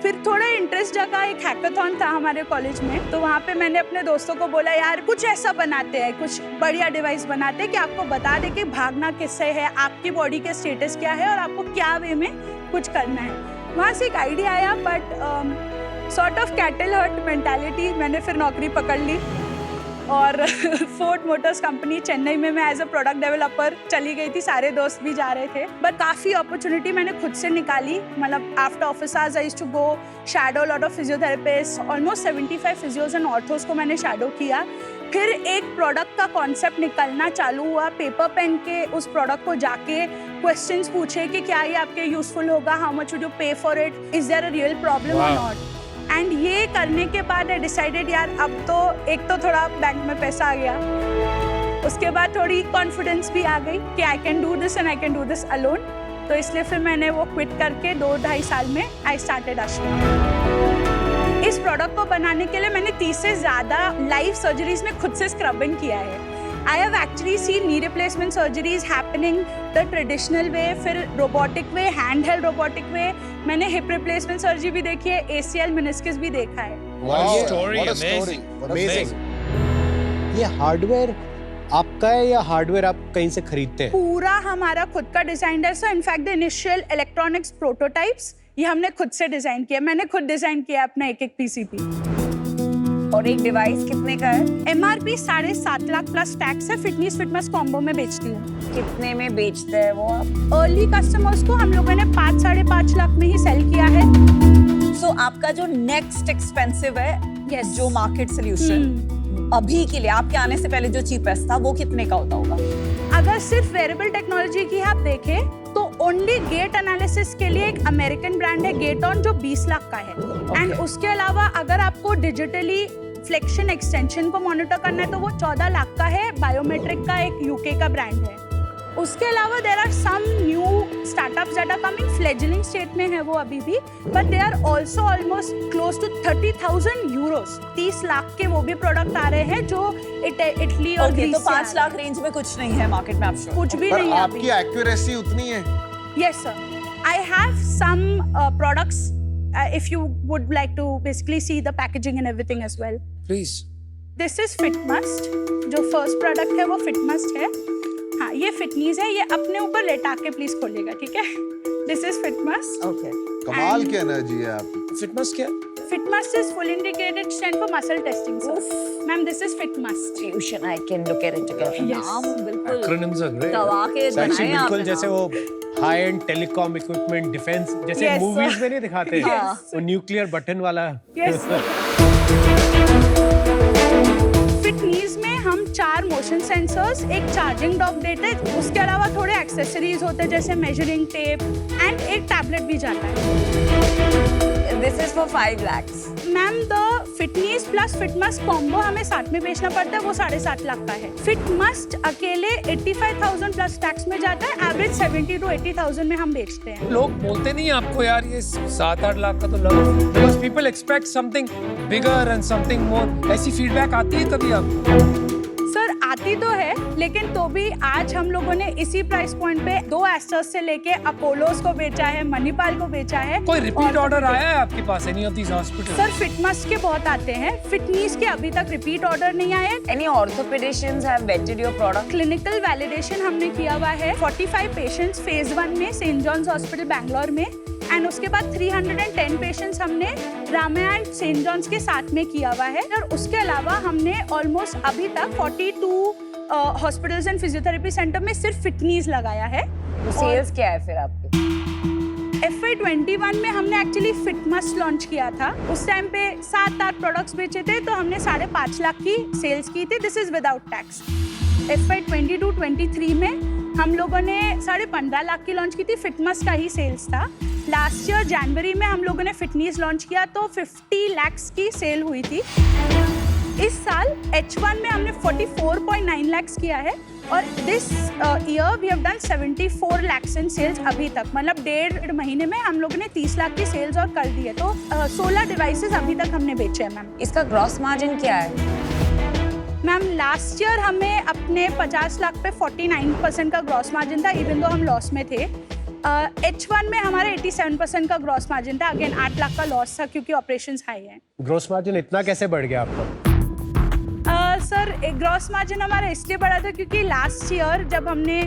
फिर थोड़ा इंटरेस्ट जगा. एक हैकाथॉन था हमारे कॉलेज में, तो वहाँ पे मैंने अपने दोस्तों को बोला यार कुछ ऐसा बनाते हैं, कुछ बढ़िया डिवाइस बनाते हैं कि आपको बता दे कि भागना किससे है, आपकी बॉडी के स्टेटस क्या है और आपको क्या वे में कुछ करना है. वहाँ से एक आइडिया आया but sort of cattle herd mentality. मैंने फिर नौकरी पकड़ ली और फोर्ड मोटर्स कंपनी चेन्नई में मैं एज अ प्रोडक्ट डेवलपर चली गई थी. सारे दोस्त भी जा रहे थे बट काफ़ी अपॉर्चुनिटी मैंने खुद से निकाली. मतलब after office hours I used to go shadow lot of physiotherapist. Almost 75 physios and orthos को मैंने शैडो किया. फिर एक प्रोडक्ट का कॉन्सेप्ट निकलना चालू हुआ. पेपर पेन के उस प्रोडक्ट को जाके क्वेश्चंस पूछे कि क्या ये आपके यूजफुल होगा, how much would you pay for it, is there a real problem और नॉट. एंड ये करने के बाद आई डिसाइडेड यार अब तो एक तो थोड़ा बैंक में पैसा आ गया, उसके बाद थोड़ी कॉन्फिडेंस भी आ गई कि I can do this and I can do this alone. तो इसलिए फिर मैंने वो क्विट करके 2-2.5 साल में आई स्टार्टेड आश्रम. इस प्रोडक्ट को बनाने के लिए मैंने 30 से ज़्यादा लाइव सर्जरीज में खुद से स्क्रबिंग किया है. I have actually seen knee replacement surgeries happening the traditional way, फिर रोबोटिक वे, हैंड हेल्ड रोबोटिक वे, मैंने हिप रिप्लेसमेंट सर्जरी भी देखी है, ACL मेनिस्कस भी देखा है। अमेजिंग। ये हार्डवेयर आपका है या हार्डवेयर आप कहीं से खरीदते हैं? पूरा हमारा खुद का डिजाइन है sir. In fact the initial electronics prototypes ये हमने खुद से डिजाइन किया, मैंने खुद डिजाइन किया अपना एक PCB। और एक डिवाइस कितने का है? MRP 7.5 लाख प्लस टैक्स है। फिटनेस कॉम्बो में बेचती हूँ। कितने में बेचते हैं वो आप? अर्ली कस्टमर्स को हम लोगों ने 5-5.5 लाख में ही सेल किया है। सो आपका जो नेक्स्ट एक्सपेंसिव है, Yes. जो मार्केट सोल्यूशन अभी के लिए आपके आने से पहले जो चीपेस्ट था वो कितने का होता होगा? अगर सिर्फ वेरेबल टेक्नोलॉजी की आप देखें तो ओनली गेट एनालिसिस के लिए एक अमेरिकन ब्रांड है गेटऑन जो 20 लाख का है। एंड उसके अलावा अगर आपको डिजिटली फ्लेक्शन एक्सटेंशन को मॉनिटर करना है तो वो 14 लाख का है। बायोमेट्रिक का एक UK का ब्रांड है। उसके अलावा there are some new startups that are coming, fledgling state में है वो अभी भी, but they are also almost close to 30,000 euros. 30 lakh के वो भी प्रोडक्ट आ रहे हैं जो इटली और Okay, ग्रीस तो से आ 5 रहे लाख रेंज में कुछ नहीं है मार्केट में, आप हैं। श्योर? कुछ भी पर नहीं है आपकी अभी। एक्यूरेसी उतनी है? Yes, sir. I have some products. If you would like to basically see the packaging and everything as well. Please. This is FitMust. जो first product है वो FitMust है। हाँ, ये फिटनीज है। ये अपने ऊपर लेटा के प्लीज खोलिएगा, ठीक है? This is FitMust. Okay. कमाल की एनर्जी है आपकी। Fitmust क्या? FitMust is full indicated stand for muscle testing, sir. Ma'am, this is FitMust. Fusion, I can look at it together. Yes. नाम बिल्कुल Acronyms are great. दवा के Actually, बनाए बिल्कुल आपने जैसे नाम। वो high end telecom equipment defence जैसे Yes, मूवीज sir. में नहीं दिखाते Yes. वो न्यूक्लियर बटन वाला। Yes, sir. फिटनीज में हम 4 मोशन सेंसर्स, एक चार्जिंग डॉक देते हैं, उसके अलावा थोड़े एक्सेसरीज होते हैं जैसे मेजरिंग टेप एंड एक टैबलेट भी जाता है। This is for 5 lakhs. Ma'am the Fitknees plus Fitmust combo हमें साथ में बेचना पड़ता है, वो 7.5 लाख का है। फिटमस्ट अकेले 85,000 प्लस टैक्स में जाता है, एवरेज 70 to 80,000 में हम बेचते हैं। लोग बोलते नहीं आपको यार ये 7-8 लाख का तो लग, because people expect something bigger and something more. ऐसी फीडबैक आती है कभी आपको? सर आती तो है, लेकिन तो भी आज हम लोगों ने इसी प्राइस पॉइंट पे 2 एस्टर्स से लेके अपोलोस को बेचा है, मणिपाल को बेचा है। कोई रिपीट और ऑर्डर आया है आपके पास any of these hospital? Sir Fitmust के बहुत आते हैं, फिटनीज के अभी तक रिपीट ऑर्डर नहीं आए। Any orthopedicians have vetted your product? Clinical validation हमने किया हुआ है 45 पेशेंट्स फेज 1 में सेंट जॉन्स हॉस्पिटल बैंगलोर में, एंड उसके बाद 310 पेशेंट्स हमने रामा एंड सेंट जॉन्स के साथ में किया हुआ है। और उसके अलावा हमने ऑलमोस्ट अभी तक 42 हॉस्पिटल्स एंड फिजियोथेरेपी सेंटर में सिर्फ फिटनीज लगाया है। तो सेल्स क्या है फिर आपके? FY21 में हमने एक्चुअली फिटमस्ट लॉन्च किया था। उस टाइम पे 7-8 प्रोडक्ट्स बेचे थे, तो हमने 5.5 लाख की सेल्स की थी। This is without tax. FY22-23 में हम लोगों ने 15.5 लाख की लॉन्च की थी, फिटमस्ट का ही सेल्स था। लास्ट ईयर जनवरी में हम लोगों ने फिटनीज लॉन्च किया तो 50 लाख्स की सेल हुई थी। इस साल H1 में हमने 44.9 लाख्स किया है, और this year we have done 74 lakhs in sales अभी तक। मतलब 1.5 महीने में हम लोगों ने 30 लाख की सेल्स और कर दी है। तो 16 डिवाइसेस अभी तक हमने बेचे हैं मैम। इसका ग्रॉस मार्जिन क्या है? मैम लास्ट ईयर हमें अपने 50 लाख पे 49% का ग्रॉस मार्जिन था, इवन दो हम लॉस में थे। H1 में हमारे 87% का ग्रॉस मार्जिन था। अगेन 8 लाख का लॉस था क्योंकि ऑपरेशंस हाई है। ग्रोस मार्जिन इतना कैसे बढ़ गया आपका? सर ग्रॉस मार्जिन हमारा इसलिए बढ़ा था क्योंकि लास्ट ईयर जब हमने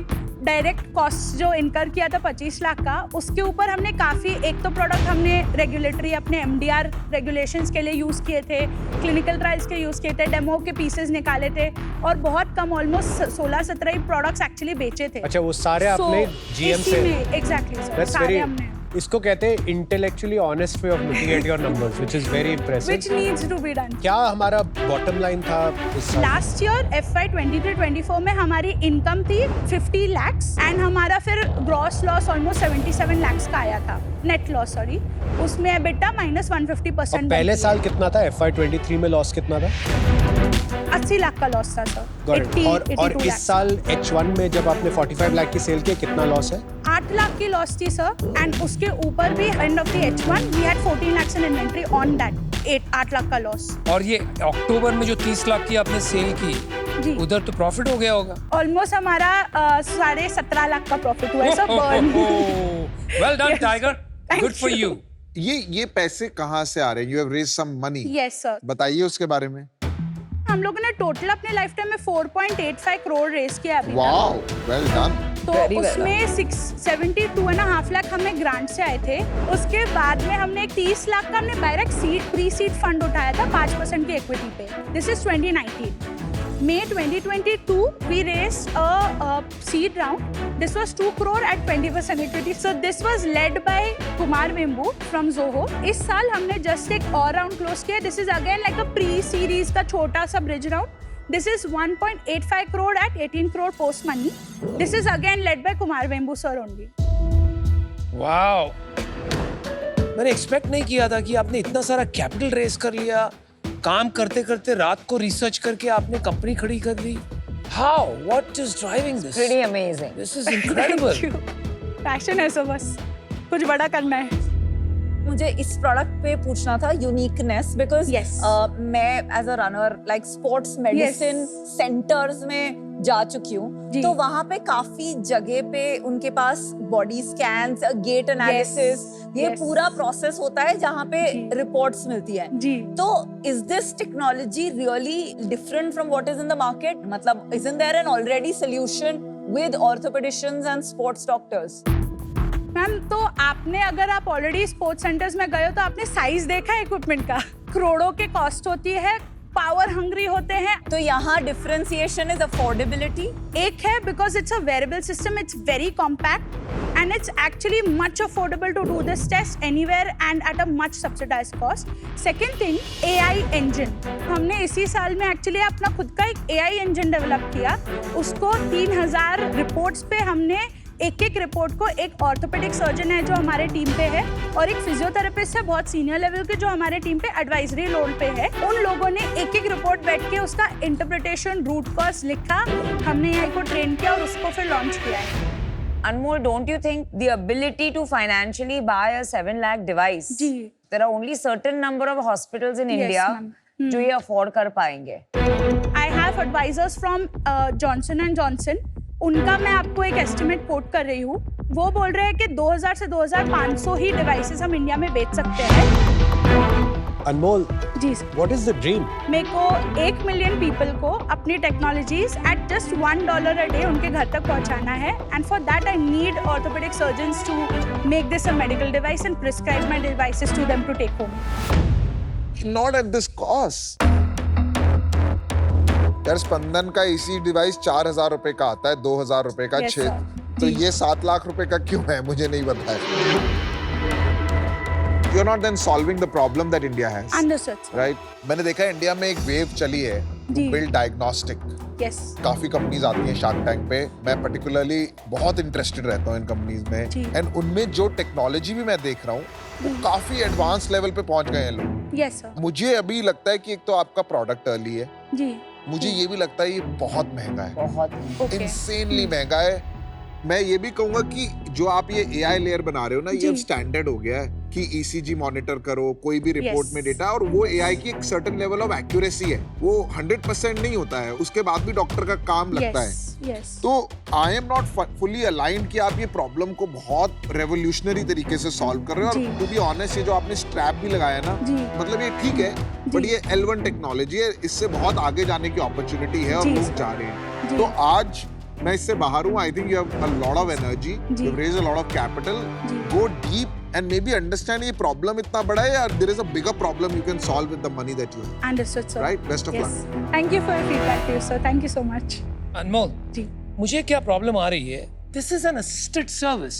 डायरेक्ट कॉस्ट जो इनकर किया था 25 लाख का, उसके ऊपर हमने काफ़ी, एक तो प्रोडक्ट हमने रेगुलेटरी अपने MDR रेगुलेशंस के लिए यूज़ किए थे, क्लिनिकल ट्रायल्स के यूज़ किए थे, डेमो के पीसेस निकाले थे, और बहुत कम ऑलमोस्ट 16-17 ही प्रोडक्ट्स एक्चुअली बेचे थे। अच्छा, वो सारे आपने GM से? एग्जैक्टली सर, That's सारे very, हमने। इसको कहते हैं intellectually honest way of looking at your numbers, which is very impressive. Which needs to be done. क्या हमारा बॉटम लाइन था इस साल? लास्ट ईयर FY23-24 में हमारी इनकम थी 50 लाख्स, एंड हमारा फिर ग्रॉस लॉस ऑलमोस्ट 77 लाख्स का आया था, नेट लॉस सॉरी। उसमें EBITDA -150%। और पहले साल कितना था? FY23 में लॉस कितना था? 80 लाख का लॉस था सर। और इस साल H1 में जब आपने 45 लाख की सेल की, कितना लॉस है? 8 लाख की लॉस थी सर, एंड उसके ऊपर भी end of the H1 we had 14 lakhs in inventory on that. 8 lakh का लॉस। और ये अक्टूबर में जो 30 लाख की आपने सेल की, जी उधर तो प्रॉफिट हो गया होगा। ऑलमोस्ट हमारा 17.5 लाख का प्रॉफिट हुआ है sir burn. Well done Yes. Tiger, Thank good for you. You. ये पैसे कहाँ से आ रहे हैं? You have raise some money. Yes sir, बताइए उसके बारे में। हम लोगों ने टोटल अपने लाइफ टाइम में 4.85 करोड़ रेस किया अभी तक। Wow, well done. तो Very well उसमें 72.5 लाख हमें ग्रांट से आए थे। उसके बाद में हमने एक 30 लाख का हमने डायरेक्ट प्री सीड फंड उठाया था 5% की इक्विटी पे। This is 2019। May 2022 we raised a seed round. This was 2 crore at 20% equity. So this was led by Kumar Vembu from Zoho. इस साल हमने just एक और राउंड क्लोज किया। This is again like a pre-series का छोटा सा bridge round. This is 1.85 crore at 18 crore post money. This is again led by Kumar Vembu sir only. Wow, मैंने एक्सपेक्ट नहीं किया था कि आपने इतना सारा कैपिटल रेस कर लिया। काम करते करते रात को रिसर्च करके आपने कंपनी खड़ी कर ली। How, what is driving this? Pretty amazing. This is incredible. Passion है सो बस कुछ बड़ा करना है। मुझे इस प्रोडक्ट पे पूछना था यूनिकनेस, बिकॉज Yes. मैं as a runner like sports medicine centres में जा चुकी हूँ, जी। तो वहाँ पे काफी जगह पे उनके पास बॉडी स्कैन्स, गेट एनालिसिस, ये Yes. पूरा प्रोसेस होता है जहाँ पे जी। रिपोर्ट्स मिलती है। जी तो is this technology really different from what is in the market? मतलब isn't there an already solution with orthopedicians and sports doctors? Ma'am, तो आपने अगर आप ऑलरेडी स्पोर्ट्स सेंटर्स में गए हो तो आपने साइज देखा है इक्विपमेंट का? करोड़ों के कॉस्ट होती है, पावर हंग्री होते हैं। तो यहाँ डिफरेंशिएशन इज अफोर्डेबिलिटी। एक है because it's a wearable system, it's very compact and it's actually much affordable to do this test anywhere and at a much subsidised cost. Second thing, AI engine. हमने इसी साल में actually अपना खुद का एक एआई इंजन डेवलप किया। उसको 3000 रिपोर्ट्स पे हमने एक रिपोर्ट को एक ऑर्थोपेडिक सर्जन है जो हमारे टीम पे है और एक फिजियोथेरेपिस्ट है बहुत सीनियर लेवल के जो हमारे टीम पे एडवाइजरी रोल पे है। उन लोगों ने एक रिपोर्ट बैठ के उसका इंटरप्रिटेशन, रूट कॉज लिखा, हमने एआई को ट्रेन किया और उसको फिर लॉन्च किया है। Anmol, don't you think the ability to financially buy a 7 lakh device? Ji. There are only certain number of hospitals in Yes, India ma'am. जो ये afford कर पाएंगे। I have advisors from Johnson and Johnson. उनका मैं आपको एक estimate coat कर रही हूँ। वो बोल रहे हैं कि 2000 से 2500 ही डिवाइसेस हम इंडिया में बेच सकते हैं। अनमोल, जी what is the dream? मेरे को 1 मिलियन पीपल को अपनी technologies at just $1 a day उनके घर तक पहुंचाना है and for that I need orthopedic surgeons to make this a medical device and prescribe my devices to them to take home. Not at this cost. यार स्पंदन का इसी device 4000 रुपए का आता है, 2000 रुपए का, Yes, 6, sir. तो जी। ये 7 लाख रुपए का क्यों है मुझे नहीं पता है। You're not then solving the problem that India has, understood right? मैंने देखा है इंडिया में एक वेव चली है जी। Build diagnostic. यस काफी कंपनीज आती हैं शार्क टैंक पे, मैं पर्टिकुलरली बहुत इंटरेस्टेड रहता हूँ इन कंपनीज जी। में, एंड उनमें जो टेक्नोलॉजी भी मैं देख रहा हूँ वो काफी एडवांस लेवल पे पहुंच गए हैं लोग। Yes sir. मुझे अभी लगता है कि एक तो आपका प्रोडक्ट अर्ली है, जी मुझे ये भी लगता है ये बहुत महंगा है, बहुत। ओके इंसेनली महंगा है। मैं ये भी कहूंगा कि जो आप ये एआई लेयर बना रहे हो ना, ये जी। अब स्टैंडर्ड हो गया है कि ईसीजी मॉनिटर करो, कोई भी रिपोर्ट Yes. में डेटा, और वो एआई की एक सर्टेन लेवल ऑफ एक्यूरेसी है, वो 100% नहीं होता है, उसके बाद भी डॉक्टर का काम लगता है। यस तो आई एम नॉट फुली अलाइंड कि आप ये प्रॉब्लम को बहुत रेवोल्यूशनरी तरीके से सॉल्व कर रहे हो। जी। और टू बी ऑनेस्ट, ये जो आपने स्ट्रैप भी लगाया ना, जी। मतलब ये ठीक है, बट ये L1 टेक्नोलॉजी है, इससे बहुत आगे जाने की अपॉर्चुनिटी है और जी, लोग सर। जा रहे हैं। जी। तो आज मैं इससे बाहर हूँ। I think you have a lot of energy, जी। You raise a lot of capital, जी। Go deep and maybe understand ये प्रॉब्लम इतना बड़ा है, और there is a bigger problem you can solve with the money that you have. Understood sir. Right, best of luck. Thank you for your feedback sir, thank you so much. Anmol, ji मुझे क्या problem आ रही है, this is an assisted service.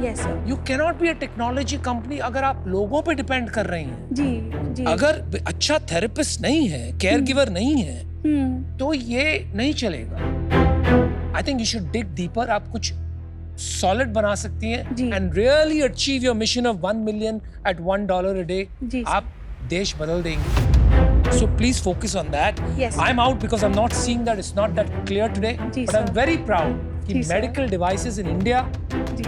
Yes sir. You cannot be a technology company अगर आप लोगों पे depend कर रही हैं। जी जी। अगर अच्छा थेरेपिस्ट नहीं है, केयर गिवर नहीं है, हम्म। तो ये नहीं चलेगा। I think you should dig deeper. आप कुछ सॉलिड बना सकती हैं जी। And really achieve your mission of 1 million at $1 a day। जी, sir. आप देश बदल देंगे। So please focus on that. Yes, I'm out because I'm not seeing that, it's not that clear today. Ji, But I'm sir. very proud कि जी, sir. medical devices in India जी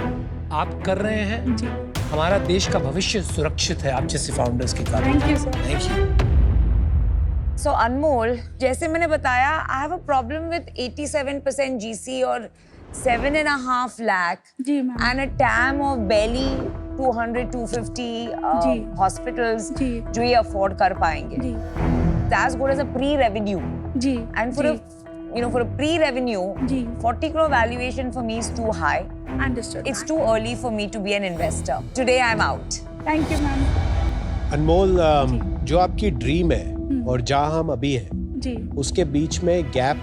आप कर रहे हैं। जी हमारा देश का भविष्य सुरक्षित है आप जैसे फाउंडर्स के कारण। Thank you sir. Thank you. So Anmol, जैसे मैंने बताया, I have a problem with 87% GC और 7.5 lakh जी ma'am. and a TAM of barely 200-250 जी। hospitals जी। जो ये afford कर पाएंगे. जी That's good as a pre-revenue. जी And for जी। a pre-revenue, जी। 40 crore valuation for me is too high. Understood. It's too early for me to be an investor. Today I'm out. Thank you ma'am. Anmol, जो आपकी dream है और जहाँ हम अभी हैं जी उसके बीच में गैप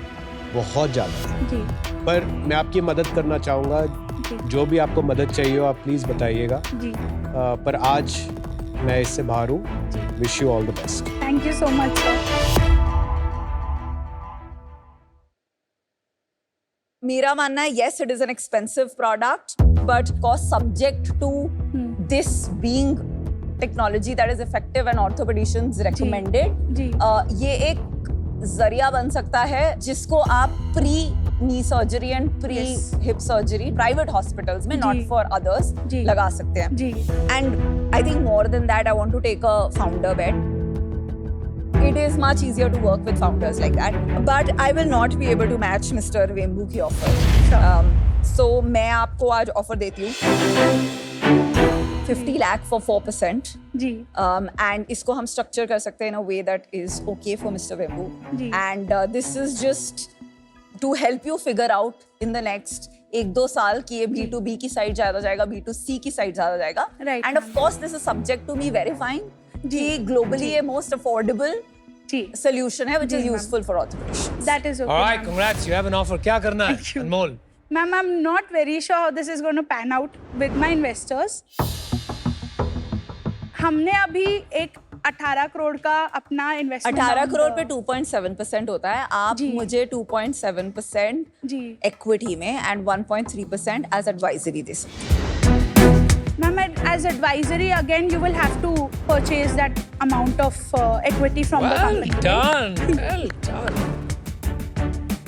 बहुत ज़्यादा है। जी पर मैं आपकी मदद करना चाहूँगा, जी जो भी आपको मदद चाहिए हो आप प्लीज़ बताइएगा। जी। पर आज मैं इससे बाहर हूँ। Wish you all the best. Thank you so much sir. मेरा मानना है yes it is an expensive product but cost subject to this being technology that is effective and orthopedicians recommended जी ये एक जरिया बन सकता है जिसको आप pre knee surgery and pre Yes. Hip surgery private hospitals में नॉट जी. फॉर अदर्स जी. लगा सकते हैं जी and I think more than that I want to take a founder bet. It is much easier to work with founders like that. But I will not be able to match Mr. Vembu की offer. So मैं आपको आज offer देती हूँ 50 lakh for 4%. Ji And इसको हम structure कर सकते हैं in a way that is okay for Mr. Vembu. Ji. And this is just to help you figure out in the next 1-2 साल कि ये B2B की साइड ज्यादा जाएगा, B2C की साइड ज्यादा जाएगा. Right, And of ma'am. course this is subject to me verifying जी, कि globally ये most affordable जी solution है which जी, is ma'am. useful for orthopedics. That is All okay right, congrats. You have an offer. क्या करना है, Thank you. Anmol? Ma'am I am not very sure how this is going to pan out with my investors. हमने अभी एक 18 करोड़ का अपना investment 18 crore पे 2.7% होता है. आप जी। मुझे 2.7% जी equity में and 1.3% as advisory दे सकते हैं. Ma'am, as advisory, again, you will have to purchase that amount of equity from the Well company. done. Well done.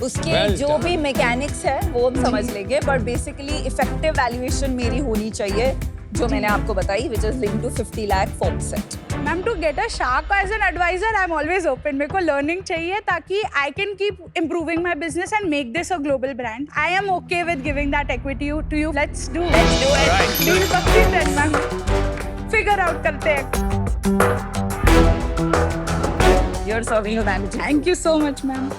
उसके Well जो done. भी मैकेनिक्स है वो हम समझ लेंगे बट बेसिकली इफेक्टिव वैल्यूएशन मेरी होनी चाहिए जो मैंने आपको बताई which is linked to 50 lakh 4%. Ma'am, to get a shark as an advisor, I'm always open. मेरे को learning चाहिए ताकि I can keep improving my business and make this a global brand. I am okay with giving that equity to you. Let's do it. All right. Deal पक्की then, ma'am. Figure out करते हैं. You're serving humanity. Thank you so much, ma'am.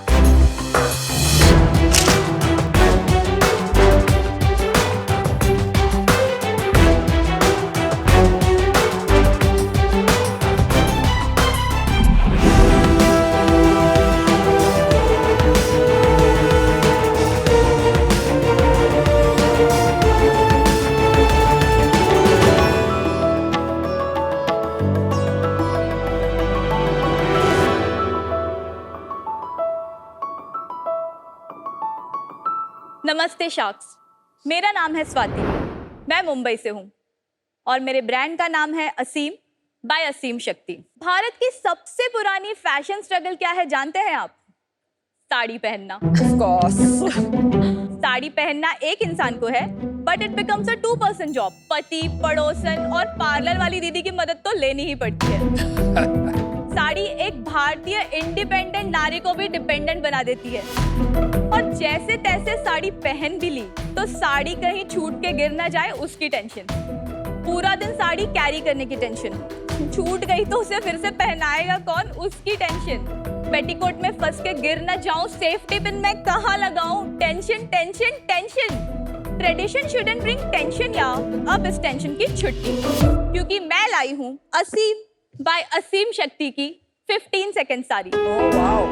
नमस्ते sharks, मेरा नाम है स्वाति, मैं मुंबई से हूँ और मेरे ब्रांड का नाम है असीम बाय असीम शक्ति। भारत की सबसे पुरानी फैशन स्ट्रगल क्या है जानते हैं आप? साड़ी पहनना। Of course. साड़ी पहनना एक इंसान को है but it becomes a 2 person job. पति, पड़ोसन और पार्लर वाली दीदी की मदद तो लेनी ही पड़ती है। साड़ी एक भारतीय इंडिपेंडेंट नारी को भी डिपेंडेंट बना देती है और जैसे तैसे साड़ी पहन भी ली तो साड़ी कहीं छूट के गिर ना जाए उसकी टेंशन। पूरा दिन साड़ी कैरी करने की टेंशन, छूट गई तो उसे फिर से पहनाएगा कौन उसकी टेंशन। पेटीकोट में फंस के गिर ना जाऊं, सेफ्टी पिन मैं कहाँ लगाऊं, tension tension tension. Tradition shouldn't bring tension या अब इस टेंशन की छुट्टी, क्योंकि मैं लाई हूँ असीम बाय असीम शक्ति की 15 सेकंड साड़ी। Oh wow.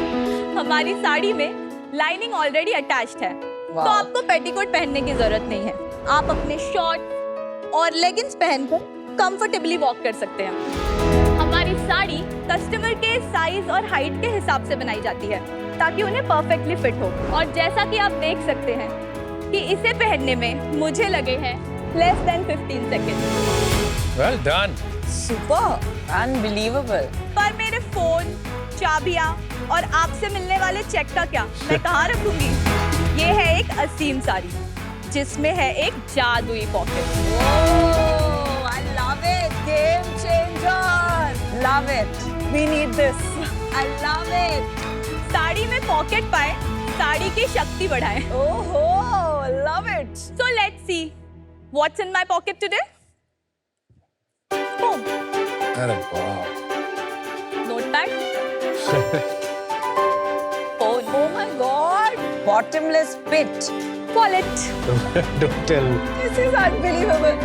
हमारी साड़ी में लाइनिंग ऑलरेडी अटैच्ड है तो आपको पेटीकोट पहनने की जरूरत नहीं है। आप अपने शॉर्ट और लेगिंग्स पहनकर कंफर्टेबली वॉक कर सकते हैं। हमारी साड़ी कस्टमर के साइज और हाइट के हिसाब से बनाई जाती है ताकि उन्हें परफेक्टली फिट हो और जैसा कि आप देख सकते हैं कि इसे पहनने में मुझे लगे हैं less than 15 second. Well done. Super. Unbelievable. पर मेरे फोन, चाबियां और आपसे मिलने वाले चेक का क्या, मैं कहाँ रखूंगी? ये है एक असीम साड़ी जिसमें है एक जादुई pocket. Oh, I love Game changer. Love it. We need this. I love it. Sari में पॉकेट पाए, साड़ी की शक्ति बढ़ाए. Oh, love it. So let's see what's in my pocket today. Boom. अरे वाह. Notepad. Phone. Oh my God. Bottomless pit. Wallet. Don't tell. This is unbelievable.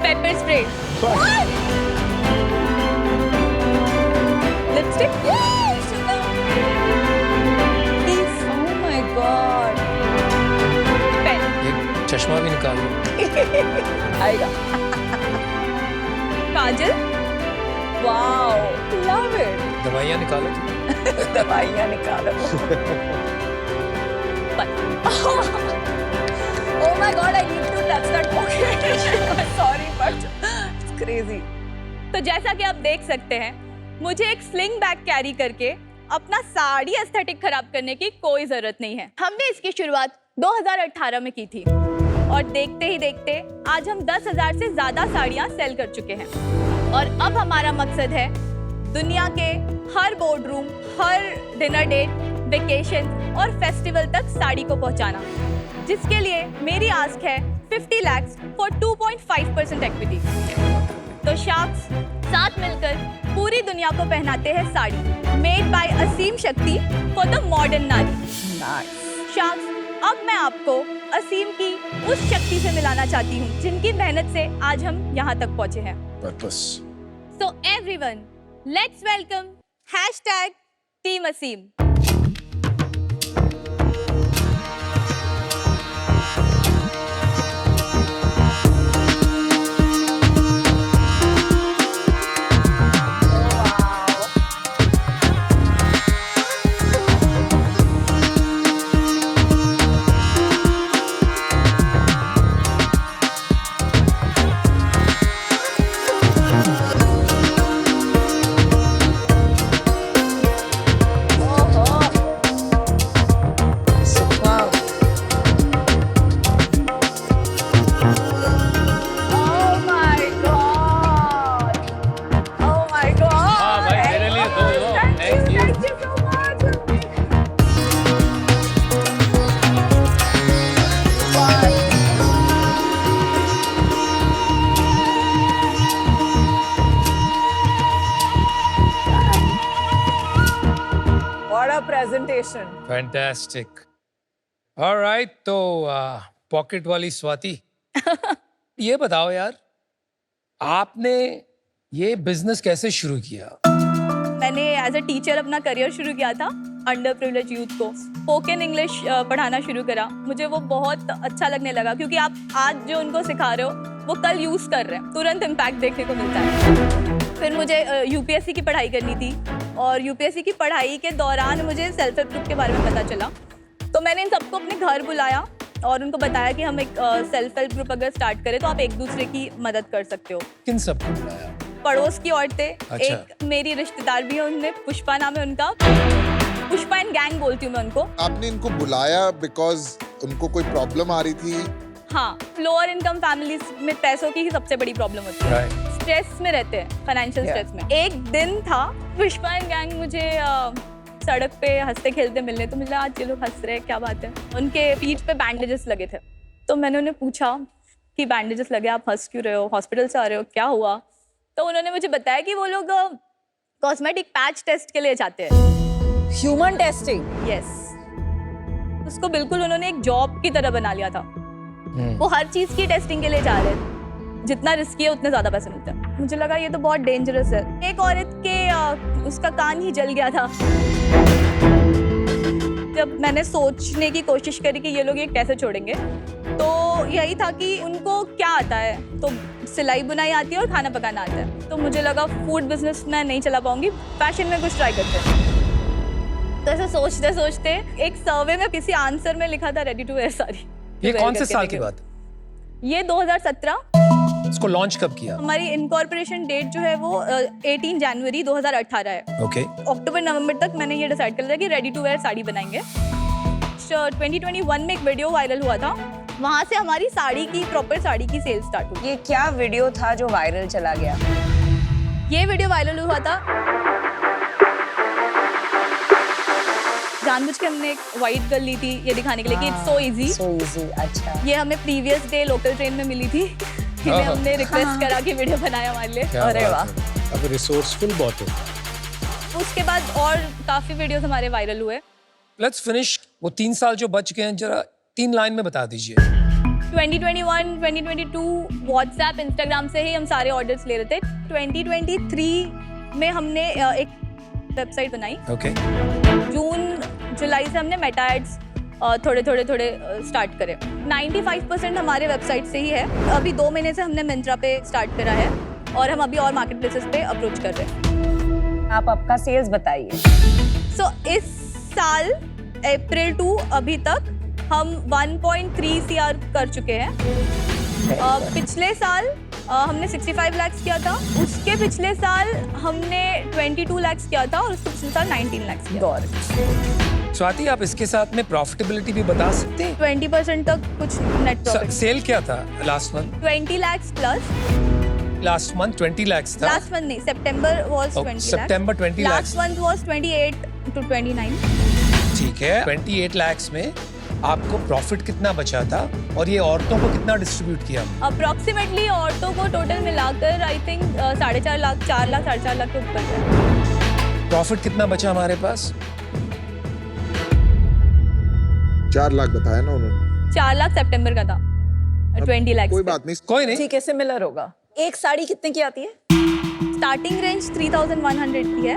Pepper spray. What? Lipstick. Yay, Shubham. Keys. Oh my God. Pen. एक चश्मा भी निकाल. आएगा. काजल. Wow. Love it. दवाइयाँ निकालो. दवाइयाँ निकालो. Oh my God, I need to touch that pocket. Sorry, but it's crazy. तो जैसा कि आप देख सकते हैं, मुझे एक स्लिंग बैग कैरी करके अपना साड़ी एस्थेटिक खराब करने की कोई जरूरत नहीं है. हमने इसकी शुरुआत 2018 में की थी और देखते ही देखते आज हम 10,000 से ज्यादा साड़ियां सेल कर चुके हैं. और अब हमारा मकसद है दुनिया के हर बोर्ड रूम, हर डिनर डेट, वेकेशन और फेस्टिवल तक साड़ी को पहुंचाना, जिसके लिए मेरी आस्क है 50 लाख फॉर 2.5% इक्विटी. तो शार्क्स साथ मिलकर पूरी दुनिया को पहनाते हैं साड़ी, मेड बाय असीम शक्ति फॉर द मॉडर्न नारी. शार्क्स, अब मैं आपको असीम की उस शक्ति से मिलाना चाहती हूँ जिनकी मेहनत से आज हम यहाँ तक पहुँचे हैं. Purpose. So everyone, let's welcome #Team Asim. Presentation. Fantastic. All right, तो पॉकेट वाली स्वाति, ये बताओ यार, आपने ये बिजनेस कैसे शुरू किया? मैंने एज अ टीचर अपना करियर शुरू किया था. अंडर प्रिविलेज यूथ को स्पोकन इंग्लिश पढ़ाना शुरू करा. मुझे वो बहुत अच्छा लगने लगा क्योंकि आप आज जो उनको सिखा रहे हो वो कल यूज कर रहे हैं, तुरंत इम्पैक्ट देखने को मिलता है. फिर मुझे यूपीएससी की पढ़ाई करनी थी और यूपीएससी की पढ़ाई के दौरान मुझे सेल्फ हेल्प ग्रुप के बारे में पता चला. तो मैंने इन सबको अपने घर बुलाया और उनको बताया कि हम एक सेल्फ हेल्प ग्रुप अगर स्टार्ट करें तो आप एक दूसरे की मदद कर सकते हो. किन सबको बुलाया? पड़ोस की औरतें. अच्छा. एक मेरी रिश्तेदार भी है, उनमें पुष्पा नाम है उनका. पुष्पा एंड गैंग बोलती हूँ मैं उनको. आपने इनको बुलाया बिकॉज उनको कोई प्रॉब्लम आ रही थी? हाँ, लोअर इनकम फैमिलीज में पैसों की ही सबसे बड़ी प्रॉब्लम होती है. Right. स्ट्रेस में रहते हैं, फाइनेंशियल स्ट्रेस में. एक दिन था, पुष्पा एंड गैंग मुझे सड़क पे हंसते खेलते मिलने, तो मुझे आज ये लोग हंस रहे हैं, क्या बात है. उनके पीठ पे बैंडेजेस लगे थे. तो मैंने उन्हें पूछा कि बैंडेजेस लगे, आप हंस क्यों रहे हो, हॉस्पिटल से आ रहे हो, क्या हुआ? तो उन्होंने मुझे बताया कि वो लोग कॉस्मेटिक पैच टेस्ट के लिए जाते हैं. Human testing. यस. उसको बिल्कुल उन्होंने एक जॉब की तरह बना लिया था. वो हर चीज की टेस्टिंग के लिए जा रहे थे. जितना रिस्की है उतने ज्यादा पैसे मिलते हैं. मुझे लगा ये तो बहुत डेंजरस है. एक औरत के उसका कान ही जल गया था. जब मैंने सोचने की कोशिश करी कि ये लोग ये कैसे छोड़ेंगे, तो यही था कि उनको क्या आता है. तो सिलाई बुनाई आती है और खाना पकाना आता है. तो मुझे लगा फूड बिजनेस मैं नहीं चला पाऊंगी, फैशन में कुछ ट्राई करते हैं. तो ऐसे सोचते सोचते एक सर्वे में किसी आंसर में लिखा था रेडी टू वेयर साड़ी. ये कौन से साल की बात? ये 2017. इसको लॉन्च कब किया? हमारी इनकॉर्पोरेशन डेट जो है वो 18 जनवरी 2018 है. ओके. अक्टूबर नवंबर तक मैंने ये डिसाइड कर लिया कि रेडी टू वेयर साड़ी बनाएंगे. 2021 में एक वीडियो वायरल हुआ था, वहां से हमारी साड़ी की प्रॉपर साड़ी की सेल स्टार्ट हुई. ये क्या वीडियो था जो वायरल चला गया? ये वीडियो वायरल हुआ था, जानबूझ के हमने एक व्हाइट गर्ल ली थी ये दिखाने के लिए कि it's so easy. So easy, अच्छा। ये हमें प्रीवियस डे लोकल ट्रेन में मिली थी। इन्हें हमने रिक्वेस्ट करा के वीडियो बनाया हमारे लिए। क्या अरे बात वाह। है। अब रिसोर्सफुल बहुत हो। उसके बाद और काफी वीडियोस हमारे वायरल हुए। लेट्स फिनिश वो 3 साल जो बच गए हैं, जरा 3 लाइन में बता दीजिए। 2021, 2022 व्हाट्सएप, इंस्टाग्राम से ही हम सारे ऑर्डर्स ले रहे थे। 2023 में हमने एक वेबसाइट बनाई। ओके। जून जुलाई से हमने मेटा एड्स थोड़े स्टार्ट करे। 95% हमारे वेबसाइट से ही है। अभी 2 महीने से हमने मिंत्रा पे स्टार्ट करा है और हम अभी और मार्केट प्लेसेस पे अप्रोच कर रहे हैं। आप आपका सेल्स बताइए। सो इस साल अप्रैल टू अभी तक हम 1.3 CR कर चुके हैं। पिछले साल हमने 65 लाख किया था, उसके पिछले साल हमने 22 लाख किया था और उसके पिछले साल 19 लाख किया। गौर। स्वाति, आप इसके साथ में प्रॉफिटेबिलिटी भी बता सकते हैं? 20% तक कुछ नेट प्रॉफिट। सेल क्या था last month? 20 lakh plus. Last month 20 lakh था। लास्ट मंथ नहीं, सितंबर वाज 20 लाख। सितंबर 20 lakh. Last month was 28 to 29। ठीक है। 28 लाख में आपको प्रॉफिट कितना बचा था और ये औरतों को कितना डिस्ट्रीब्यूट किया? अप्रोक्सीमेटली औरतों को टोटल मिलाकर आई थिंक 4.5 लाख, 4 लाख, 4.5 लाख के ऊपर है। प्रॉफिट कितना बचा हमारे पास? 4 लाख बताया ना उन्होंने। 4 लाख सितंबर का था, 20 लाख। कोई बात नहीं। कोई नहीं। ठीक है, सिमिलर होगा। एक साड़ी कितने की आती है? स्टार्टिंग रेंज 3100 की है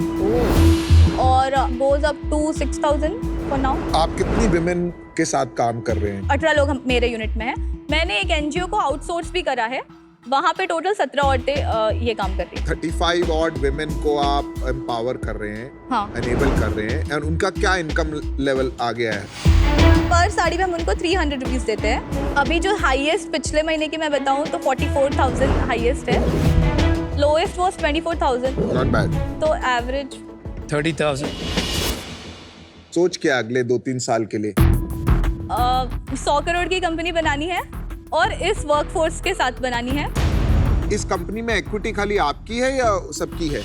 और goes up to 6000 for now. आप कितनी विमेन के साथ काम कर रहे हैं? 18 लोग मेरे यूनिट में हैं। मैंने एक एनजीओ को आउटसोर्स भी करा है, वहाँ पे टोटल 17 औरतें ये काम कर रही हैं। 35 ऑड विमेन को आप एम्पावर कर रहे हैं, हाँ। एनेबल कर रहे हैं, और उनका क्या इनकम लेवल आ गया है? पर साड़ी पे हम उनको 300 रुपीज देते हैं। अभी जो हाईएस्ट पिछले महीने की मैं बताऊँ तो 44,000 हाईएस्ट है, लोएस्ट वाज 24,000। Not bad. तो एवरेज 30,000। सोच क्या अगले 2-3 साल के लिए? 100 करोड़ की कंपनी बनानी है और इस वर्कफोर्स के साथ बनानी है। इस कंपनी में इक्विटी खाली आपकी है या सबकी है?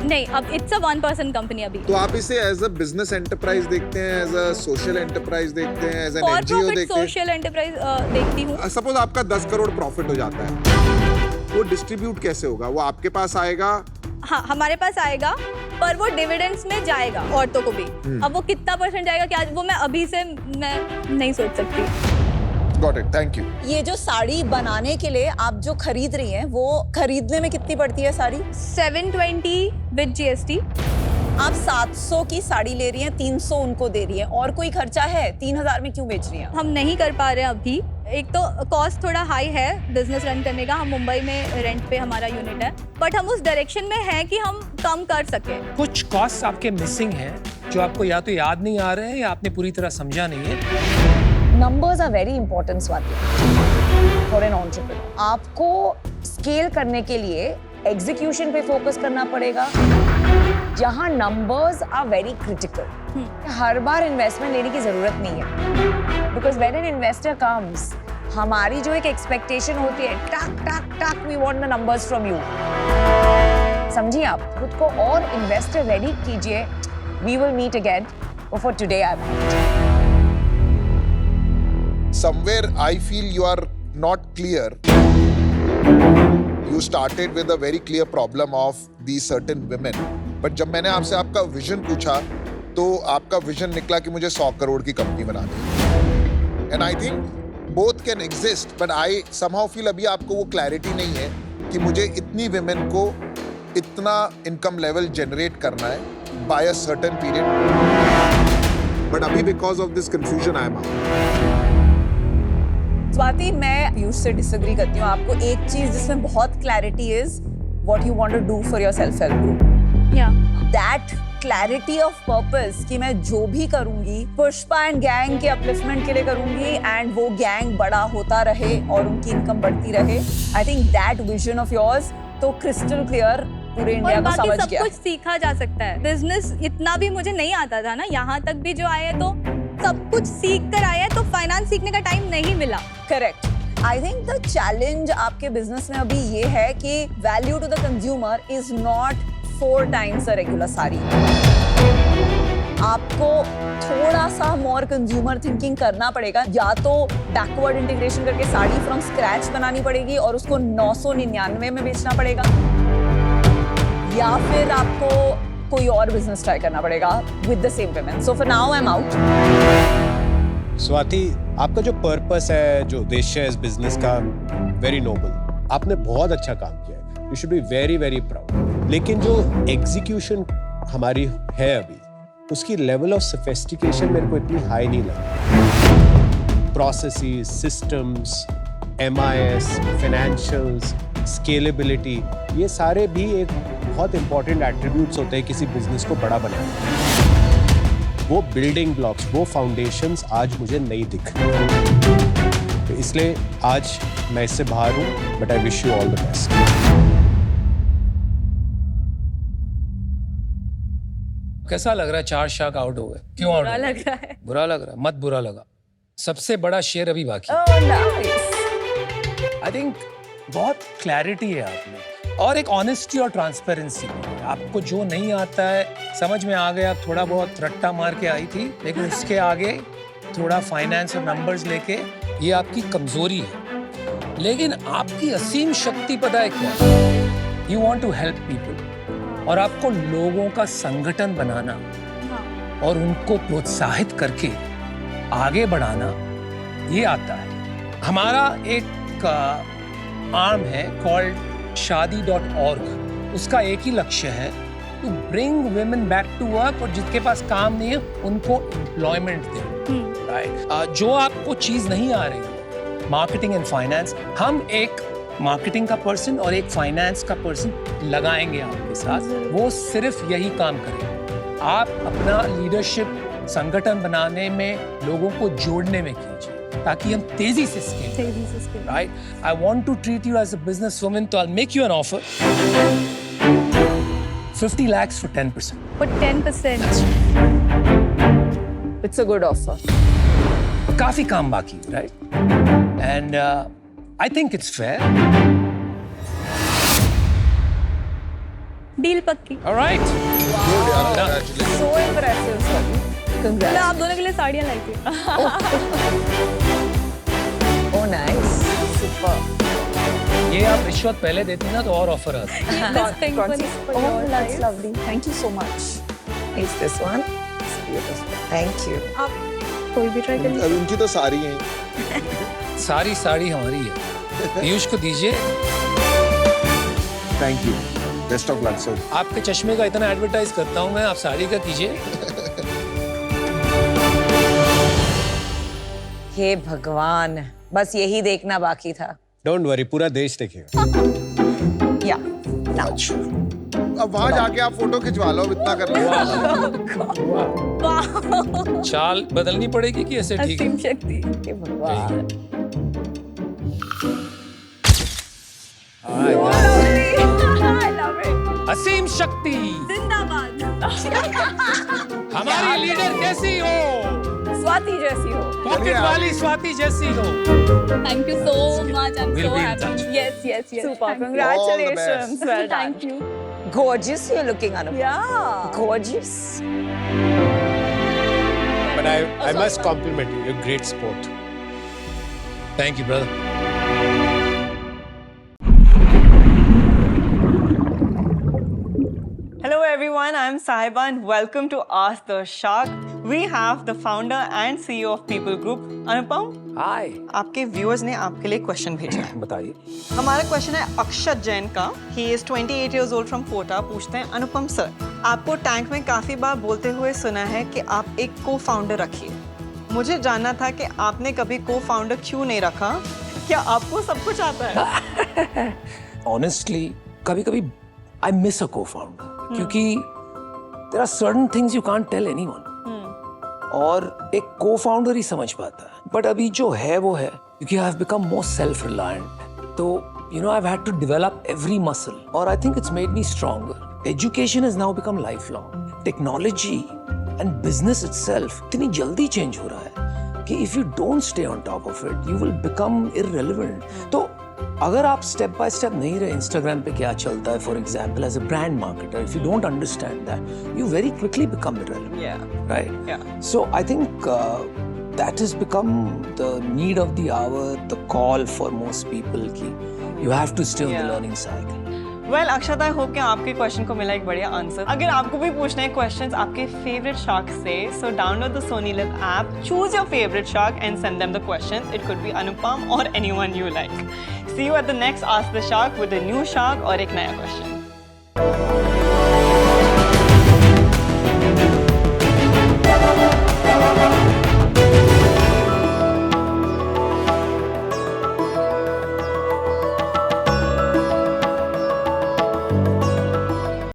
नहीं, अब इट्स अ 1% कंपनी अभी। तो आप इसे एज अ बिजनेस एंटरप्राइज देखते हैं, एज अ सोशल एंटरप्राइज देखते हैं, as an for NGO profit देखते हैं? सोशल एंटरप्राइज देखती हूँ। सपोज आपका 10 करोड़ प्रॉफिट हो जाता है, वो डिस्ट्रीब्यूट कैसे होगा? वो आपके पास आएगा? हाँ, हमारे पास आएगा, पर वो डिविडेंड्स में जाएगा औरतों को भी। अब वो कितना परसेंट जाएगा क्या, वो मैं अभी से मैं नहीं सोच सकती। Got it, thank you. ये जो साड़ी बनाने के लिए आप जो खरीद रही हैं, वो खरीदने में कितनी पड़ती है साड़ी? 720 with GST। आप 700 की साड़ी ले रही हैं, 300 उनको दे रही हैं, और कोई खर्चा है? 3000 में क्यों बेच रही हैं? हम नहीं कर पा रहे हैं अभी। एक तो कॉस्ट थोड़ा हाई है बिजनेस रन करने का। हम मुंबई में रेंट पे हमारा यूनिट है, बट हम उस डायरेक्शन में हैं कि हम कम कर सके। कुछ कॉस्ट आपके मिसिंग हैं जो आपको या तो याद नहीं आ रहे हैं या आपने पूरी तरह समझा नहीं है। Numbers are very important, Swati, for an entrepreneur. आपको स्केल करने के लिए एग्जीक्यूशन पे फोकस करना पड़ेगा, जहां नंबर्स आर वेरी क्रिटिकल। हर बार इन्वेस्टमेंट लेने की जरूरत नहीं है, because when an investor comes, हमारी जो एक एक्सपेक्टेशन होती है, टक टक टक, we want the numbers from you. समझिए, आप खुद को और इन्वेस्टर रेडी कीजिए। We will meet again, for today I am out. Somewhere I feel you are not clear. You started with a very clear problem of these certain women. But जब मैंने आपसे आपका विजन पूछा, तो आपका vision निकला कि मुझे 100 करोड़ की कंपनी बनानी है। And I think both can exist, but I somehow feel अभी आपको वो क्लैरिटी नहीं है कि मुझे इतनी women को इतना इनकम लेवल जनरेट करना है by a certain period. But अभी because of this confusion I am out. Swati, मैं पीयूष से डिसएग्री करती हूँ। आपको एक चीज जिसमें बहुत clarity is what you want to do for your self help group. या दैट क्लैरिटी ऑफ पर्पस कि मैं जो भी करूंगी पुष्पा एंड गैंग के अपलिफ्टमेंट के लिए करूंगी, एंड वो गैंग बड़ा होता रहे और उनकी इनकम बढ़ती रहे। I think that vision of yours तो क्रिस्टल क्लियर पूरे इंडिया और को बाकी समझ सब गया। कुछ सीखा जा सकता है। बिजनेस इतना भी मुझे नहीं आता था ना, यहाँ तक भी जो आए तो सब कुछ सीख कर आए हैं, तो फाइनेंस सीखने का टाइम नहीं मिला। Correct. I think the challenge आपके बिजनेस में अभी ये है कि value to the consumer is not 4 times a regular sari. आपको थोड़ा सा मोर कंज्यूमर थिंकिंग करना पड़ेगा, या तो बैकवर्ड इंटीग्रेशन करके साड़ी फ्रॉम स्क्रैच बनानी पड़ेगी और उसको 999 में बेचना पड़ेगा, या फिर आपको कोई और बिजनेस ट्राई करना पड़ेगा with the same payment. So for now I am out. Swati, आपका जो पर्पस है, जो उद्देश्य है इस बिजनेस का, वेरी नोबल। आपने बहुत अच्छा काम किया है, you should be very very proud. लेकिन जो एग्जीक्यूशन हमारी है अभी, उसकी लेवल ऑफ सोफिस्टिकेशन मेरे को इतनी हाई नहीं लगी। Processes, systems, MIS, financials, scalability, ये सारे भी एक बहुत इंपॉर्टेंट एट्रीब्यूट्स होते हैं किसी बिजनेस को बड़ा बनाने। वो बिल्डिंग ब्लॉक्स, वो फाउंडेशंस आज मुझे नहीं दिख रहे, तो इसलिए आज मैं इससे बाहर हूँ, but I wish you all the best. कैसा लग रहा है? 4 शार्क आउट हो गए। क्यों आउट? बुरा लग रहा है। बुरा लग रहा है? मत बुरा लगा, सबसे बड़ा शेयर अभी बाकी। आई थिंक बहुत क्लैरिटी है आप में, और एक ऑनेस्टी और ट्रांसपेरेंसी। आपको जो नहीं आता है समझ में आ गया, थोड़ा बहुत रट्टा मार के आई थी, लेकिन उसके आगे थोड़ा फाइनेंस और नंबर्स लेके, ये आपकी कमजोरी है। लेकिन आपकी असीम शक्ति पता है क्या? You want to help people, और आपको लोगों का संगठन बनाना और उनको प्रोत्साहित करके आगे बढ़ाना, ये आता है। हमारा एक आर्म है कॉल्ड शादी.org। उसका एक ही लक्ष्य है, to bring women back to work, और जिसके पास काम नहीं है उनको एम्प्लॉयमेंट दे। राइट? जो आपको चीज नहीं आ रही, मार्केटिंग एंड फाइनेंस, हम एक मार्केटिंग का पर्सन और एक फाइनेंस का पर्सन लगाएंगे आपके साथ, वो सिर्फ यही काम करेंगे। आप अपना लीडरशिप संगठन बनाने में, लोगों को जोड़ने में कीजिए, ताकि हम तेजी से scale. Right? I want to treat you as a business woman, तो I make you an offer 50 lakhs for 10%. For 10%. It's a good offer. काफी काम बाकी, right? And I think it's fair. Deal पक्की। ऑलराइट, सो इम्प्रेसिव सर, मैं congrats. आप दोनों के लिए साड़ियाँ लाई थी। Oh nice, super. ये आप रिश्वत पहले देती ना तो और ऑफर आता। This pink one is for Oh, your that's size. lovely. Thank you so much. Is this one? It's beautiful. Thank you. आप कोई भी ट्राई कर लीजिए। अब उनकी तो सारी हैं। सारी साड़ी हमारी है, पीयूष को दीजिए। Thank you, best of luck sir. आपके चश्मे का इतना एडवर्टाइज करता हूँ मैं, आप साड़ी का कीजिए। हे भगवान, बस यही देखना बाकी था। डोंट वरी, पूरा देश देखेगा। Yeah. Now. अब वहां जाके आप फोटो खिंचवा लो, अब इतना कर लो। चाल बदलनी पड़ेगी कि ऐसे ठीक है? असीम शक्ति। हे भगवान। I love it. असीम शक्ति, जिंदाबाद। हमारी लीडर कैसी हो? स्वाति जैसी हो। पॉकेट वाली स्वाति जैसी हो। Thank you so much. I'm We'll so be in happy. touch. Yes, yes, yes. Super. Thank you. Congratulations. Well done. Thank you. Gorgeous you're looking, Anupam. Yeah. Gorgeous. But I must compliment you. You're a great sport. Thank you, brother. Hello everyone, I'm Sahiba and welcome to Ask the Shark. We have the founder and CEO of People Group, Anupam. Hi. आपके viewers ने आपके लिए question भेजा है। बताइए। हमारा question है अक्षत जैन का। He is 28 years old from Kota. पूछते हैं, अनुपम सर, आपको टैंक में काफी बार बोलते हुए सुना है कि आप एक को फाउंडर रखिए। मुझे जानना था कि आपने कभी को फाउंडर क्यों नहीं रखा? क्या आपको सब कुछ आता है? Honestly, कभी-कभी I miss a co-founder, क्योंकि there are certain things you can't tell anyone. और एक co-founder ही समझ पाता है। But अभी जो है वो है, क्योंकि I have become more self-reliant. तो I've had to develop every muscle, और I think it's made me stronger. Education has now become lifelong. Technology and business itself इतनी जल्दी change हो रहा है कि if you don't stay on top of it, you will become irrelevant. तो अगर आप step by step नहीं रहे Instagram पे क्या चलता है, for example, as a brand marketer, if you don't understand that, you very quickly become irrelevant. Yeah. Right? Yeah. So I think that has become the need of the hour, the call for most people ki you have to stay on the Yeah. learning cycle. Well Akshat, I hope कि आपके question को मिला एक बढ़िया answer. अगर आपको भी पूछना है क्वेश्चंस आपके फेवरेट शार्क से, so download the Sony Liv app, choose your favourite shark and send them the questions. It could be Anupam और anyone you like. See you at the next ask the shark with a new shark और एक नया question.